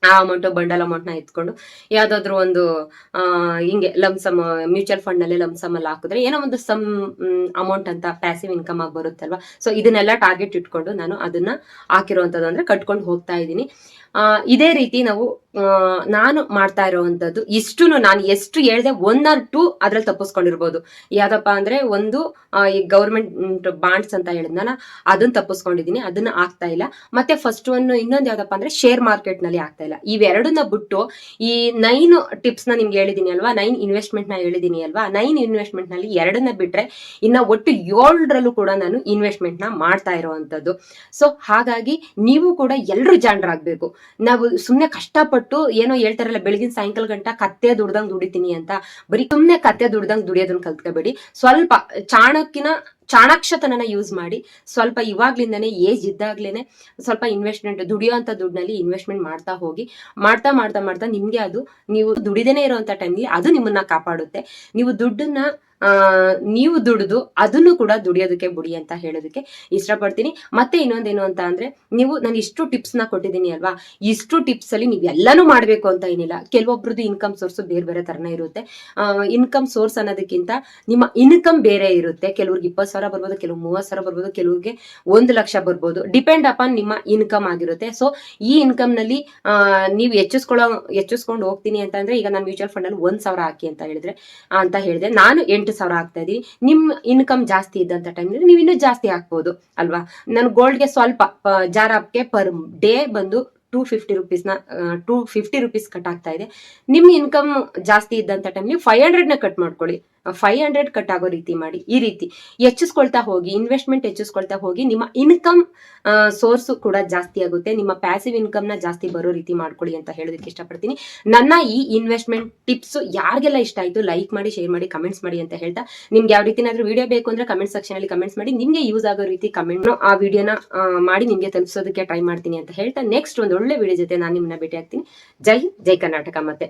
ಆ ಅಮೌಂಟ್, ಬಂಡಲ್ ಅಮೌಂಟ್ ನ ಎತ್ಕೊಂಡು ಯಾವ್ದಾದ್ರು ಒಂದು ಹಿಂಗೆ ಲಮ್ಸಮ್ ಮ್ಯೂಚುವಲ್ ಫಂಡ್ ನಲ್ಲಿ ಲಮ್ಸಮ್ ಅಲ್ಲಿ ಹಾಕಿದ್ರೆ ಏನೋ ಒಂದು ಸಮ್ ಅಮೌಂಟ್ ಅಂತ ಪ್ಯಾಸಿವ್ ಇನ್ಕಮ್ ಆಗಿ ಬರುತ್ತಲ್ವಾ. ಸೊ ಇದನ್ನೆಲ್ಲ ಟಾರ್ಗೆಟ್ ಇಟ್ಕೊಂಡು ನಾನು ಅದನ್ನ ಹಾಕಿರುವಂತದ್ದು, ಅಂದ್ರೆ ಕಟ್ಕೊಂಡು ಹೋಗ್ತಾ ಇದ್ದೀನಿ. ಇದೇ ರೀತಿ ನಾವು ನಾನು ಮಾಡ್ತಾ ಇರೋವಂಥದ್ದು ಇಷ್ಟು, ನಾನು ಎಷ್ಟು ಹೇಳ್ದೆ 1 or 2 ಅದ್ರಲ್ಲಿ ತಪ್ಪಿಸ್ಕೊಂಡಿರ್ಬೋದು. ಯಾವ್ದಪ್ಪ ಅಂದ್ರೆ ಒಂದು ಈ ಗೌರ್ಮೆಂಟ್ ಬಾಂಡ್ಸ್ ಅಂತ ಹೇಳಿದ್ನ, ಅದನ್ನ ತಪ್ಪಿಸ್ಕೊಂಡಿದೀನಿ, ಅದನ್ನ ಆಗ್ತಾ ಇಲ್ಲ. ಮತ್ತೆ ಫಸ್ಟ್ ಒನ್ ಇನ್ನೊಂದು ಯಾವ್ದಪ್ಪ ಅಂದ್ರೆ ಶೇರ್ ಮಾರ್ಕೆಟ್ ನಲ್ಲಿ ಆಗ್ತಾ ಇಲ್ಲ. ಇವೆರಡನ್ನ ಬಿಟ್ಟು ಈ 9 ಟಿಪ್ಸ್ ನ ನಿಮ್ಗೆ ಹೇಳಿದೀನಿ ಅಲ್ವಾ, 9 ಇನ್ವೆಸ್ಟ್ಮೆಂಟ್ ನ ಹೇಳಿದೀನಿ ಅಲ್ವಾ, 9 ಇನ್ವೆಸ್ಟ್ಮೆಂಟ್ ನಲ್ಲಿ 2ನ್ನ ಬಿಟ್ರೆ ಇನ್ನ ಒಟ್ಟು 7ರಲ್ಲೂ ಕೂಡ ನಾನು ಇನ್ವೆಸ್ಟ್ಮೆಂಟ್ ನ ಮಾಡ್ತಾ ಇರೋವಂಥದ್ದು. ಸೊ ಹಾಗಾಗಿ ನೀವು ಕೂಡ ಎಲ್ಲರೂ ಜಾಣರಾಗ್ಬೇಕು. ನಾವು ಸುಮ್ನೆ ಕಷ್ಟಪಟ್ಟು ಏನೋ ಹೇಳ್ತಾರಲ್ಲ, ಬೆಳಗಿನ ಸಾಯಂಕಾಲ ಗಂಟ ಕತ್ತೆ ದುಡ್ದಂಗ್ ದುಡಿತೀನಿ ಅಂತ, ಬರೀ ಸುಮ್ನೆ ಕತ್ತೆ ದುಡ್ದಂಗ್ ದುಡಿಯೋದನ್ನ ಕಲ್ತ್ಕೋಬೇಡಿ. ಸ್ವಲ್ಪ ಚಾಣಾಕ್ಷತನನ ಯೂಸ್ ಮಾಡಿ, ಸ್ವಲ್ಪ ಇವಾಗ್ಲಿಂದಾನೇ ಏಜ್ ಇದ್ದಾಗ್ಲೇನೆ ಸ್ವಲ್ಪ ಇನ್ವೆಸ್ಟ್ಮೆಂಟ್, ದುಡಿಯೋಂಥ ದುಡ್ಡಲ್ಲಿ ಇನ್ವೆಸ್ಟ್ಮೆಂಟ್ ಮಾಡ್ತಾ ಹೋಗಿ. ಮಾಡ್ತಾ ಮಾಡ್ತಾ ಮಾಡ್ತಾ ನಿಮ್ಗೆ ಅದು, ನೀವು ದುಡಿದೇನೆ ಇರೋಂಥ ಟೈಮ್ಲಿ ಅದು ನಿಮ್ಮನ್ನ ಕಾಪಾಡುತ್ತೆ. ನೀವು ದುಡ್ಡನ್ನ ನೀವು ದುಡಿದು ಅದನ್ನು ಕೂಡ ದುಡಿಯೋದಕ್ಕೆ ಬಿಡಿ ಅಂತ ಹೇಳೋದಕ್ಕೆ ಇಷ್ಟಪಡ್ತೀನಿ. ಮತ್ತೆ ಇನ್ನೊಂದೇನು ಅಂತ ಅಂದ್ರೆ, ನಾನು ಇಷ್ಟು ಟಿಪ್ಸ್ ನ ಕೊಟ್ಟಿದ್ದೀನಿ ಅಲ್ವಾ, ಇಷ್ಟು ಟಿಪ್ಸ್ ಅಲ್ಲಿ ನೀವು ಎಲ್ಲಾನು ಮಾಡ್ಬೇಕು ಅಂತ ಏನಿಲ್ಲ. ಕೆಲವೊಬ್ರದ್ದು ಇನ್ಕಮ್ ಸೋರ್ಸ್ ಬೇರೆ ಬೇರೆ ತರನೇ ಇರುತ್ತೆ. ಇನ್ಕಮ್ ಸೋರ್ಸ್ ಅನ್ನೋದಕ್ಕಿಂತ ನಿಮ್ಮ ಇನ್ಕಮ್ ಬೇರೆ ಇರುತ್ತೆ. ಕೆಲವ್ರಿಗೆ 20,000 ಬರ್ಬೋದು, ಕೆಲವು 30,000 ಬರ್ಬೋದು, ಕೆಲವ್ರಿಗೆ 1 ಲಕ್ಷ ಬರ್ಬೋದು. ಡಿಪೆಂಡ್ ಅಪಾನ್ ನಿಮ್ಮ ಇನ್ಕಮ್ ಆಗಿರುತ್ತೆ. ಸೊ ಈ ಇನ್ಕಮ್ ನಲ್ಲಿ ನೀವು ಹೆಚ್ಚಿಸ್ಕೊಂಡು ಹೋಗ್ತೀನಿ ಅಂತ ಅಂದ್ರೆ, ಈಗ ನಾನು ಮ್ಯೂಚುವಲ್ ಫಂಡ್ ಅಲ್ಲಿ 1,000 ಹಾಕಿ ಅಂತ ಹೇಳಿದೆ, ನಾನು 8,000 ಆಗ್ತಾ ಇದೀನಿ. ನಿಮ್ ಇನ್ಕಮ್ ಜಾಸ್ತಿ ಇದ್ದಂತ ಟೈಮ್ನಲ್ಲಿ ನೀವು ಇನ್ನೂ ಜಾಸ್ತಿ ಹಾಕ್ಬೋದು ಅಲ್ವಾ. ನಾನು ಗೋಲ್ಡ್ಗೆ ಸ್ವಲ್ಪ ಜಾರಾಪ್ಗೆ ಪರ್ ಡೇ ಬಂದು 250 ರುಪೀಸ್ನ 250 ರುಪೀಸ್ ಕಟ್ ಆಗ್ತಾ ಇದೆ. ನಿಮ್ ಇನ್ಕಮ್ ಜಾಸ್ತಿ ಇದ್ದಂತ ಟೈಮ್ಲಿ 500ನ ಕಟ್ ಮಾಡ್ಕೊಳ್ಳಿ. 500 ಕಟ್ ಆಗೋ ರೀತಿ ಮಾಡಿ. ಈ ರೀತಿ ಹೆಚ್ಚಿಸ್ಕೊಳ್ತಾ ಹೋಗಿ, ಇನ್ವೆಸ್ಟ್ಮೆಂಟ್ ಹೆಚ್ಚಿಸ್ಕೊಳ್ತಾ ಹೋಗಿ, ನಿಮ್ಮ ಇನ್ಕಮ್ ಸೋರ್ಸ್ ಕೂಡ ಜಾಸ್ತಿ ಆಗುತ್ತೆ. ನಿಮ್ಮ ಪ್ಯಾಸಿವ್ ಇನ್ಕಮ್ ನ ಜಾಸ್ತಿ ಬರೋ ರೀತಿ ಮಾಡ್ಕೊಳ್ಳಿ ಅಂತ ಹೇಳೋದಕ್ಕೆ ಇಷ್ಟಪಡ್ತೀನಿ. ನನ್ನ ಈ ಇನ್ವೆಸ್ಟ್ಮೆಂಟ್ ಟಿಪ್ಸ್ ಯಾರಿಗೆಲ್ಲ ಇಷ್ಟ ಆಯ್ತು ಲೈಕ್ ಮಾಡಿ, ಶೇರ್ ಮಾಡಿ, ಕಮೆಂಟ್ಸ್ ಮಾಡಿ ಅಂತ ಹೇಳ್ತಾ, ನಿಮ್ಗೆ ಯಾವ ರೀತಿನಾದ್ರೂ ವಿಡಿಯೋ ಬೇಕು ಅಂದ್ರೆ ಕಮೆಂಟ್ ಸೆಕ್ಷನ್ ಅಲ್ಲಿ ಕಮೆಂಟ್ಸ್ ಮಾಡಿ, ನಿಮ್ಗೆ ಯೂಸ್ ಆಗೋ ರೀತಿ ಕಮೆಂಟ್ ಆ ವಿಡಿಯೋನ ಮಾಡಿ ನಿಮ್ಗೆ ತಲುಪಿಸೋದಕ್ಕೆ ಟ್ರೈ ಮಾಡ್ತೀನಿ ಅಂತ ಹೇಳ್ತಾ, ನೆಕ್ಸ್ಟ್ ಒಂದು ಒಳ್ಳೆ ವಿಡಿಯೋ ಜೊತೆ ನಾನು ನಿಮ್ಮನ್ನ ಭೇಟಿ ಆಗ್ತೀನಿ. ಜೈ ಹಿಂದ್, ಜೈ ಕರ್ನಾಟಕ. ಮತ್ತೆ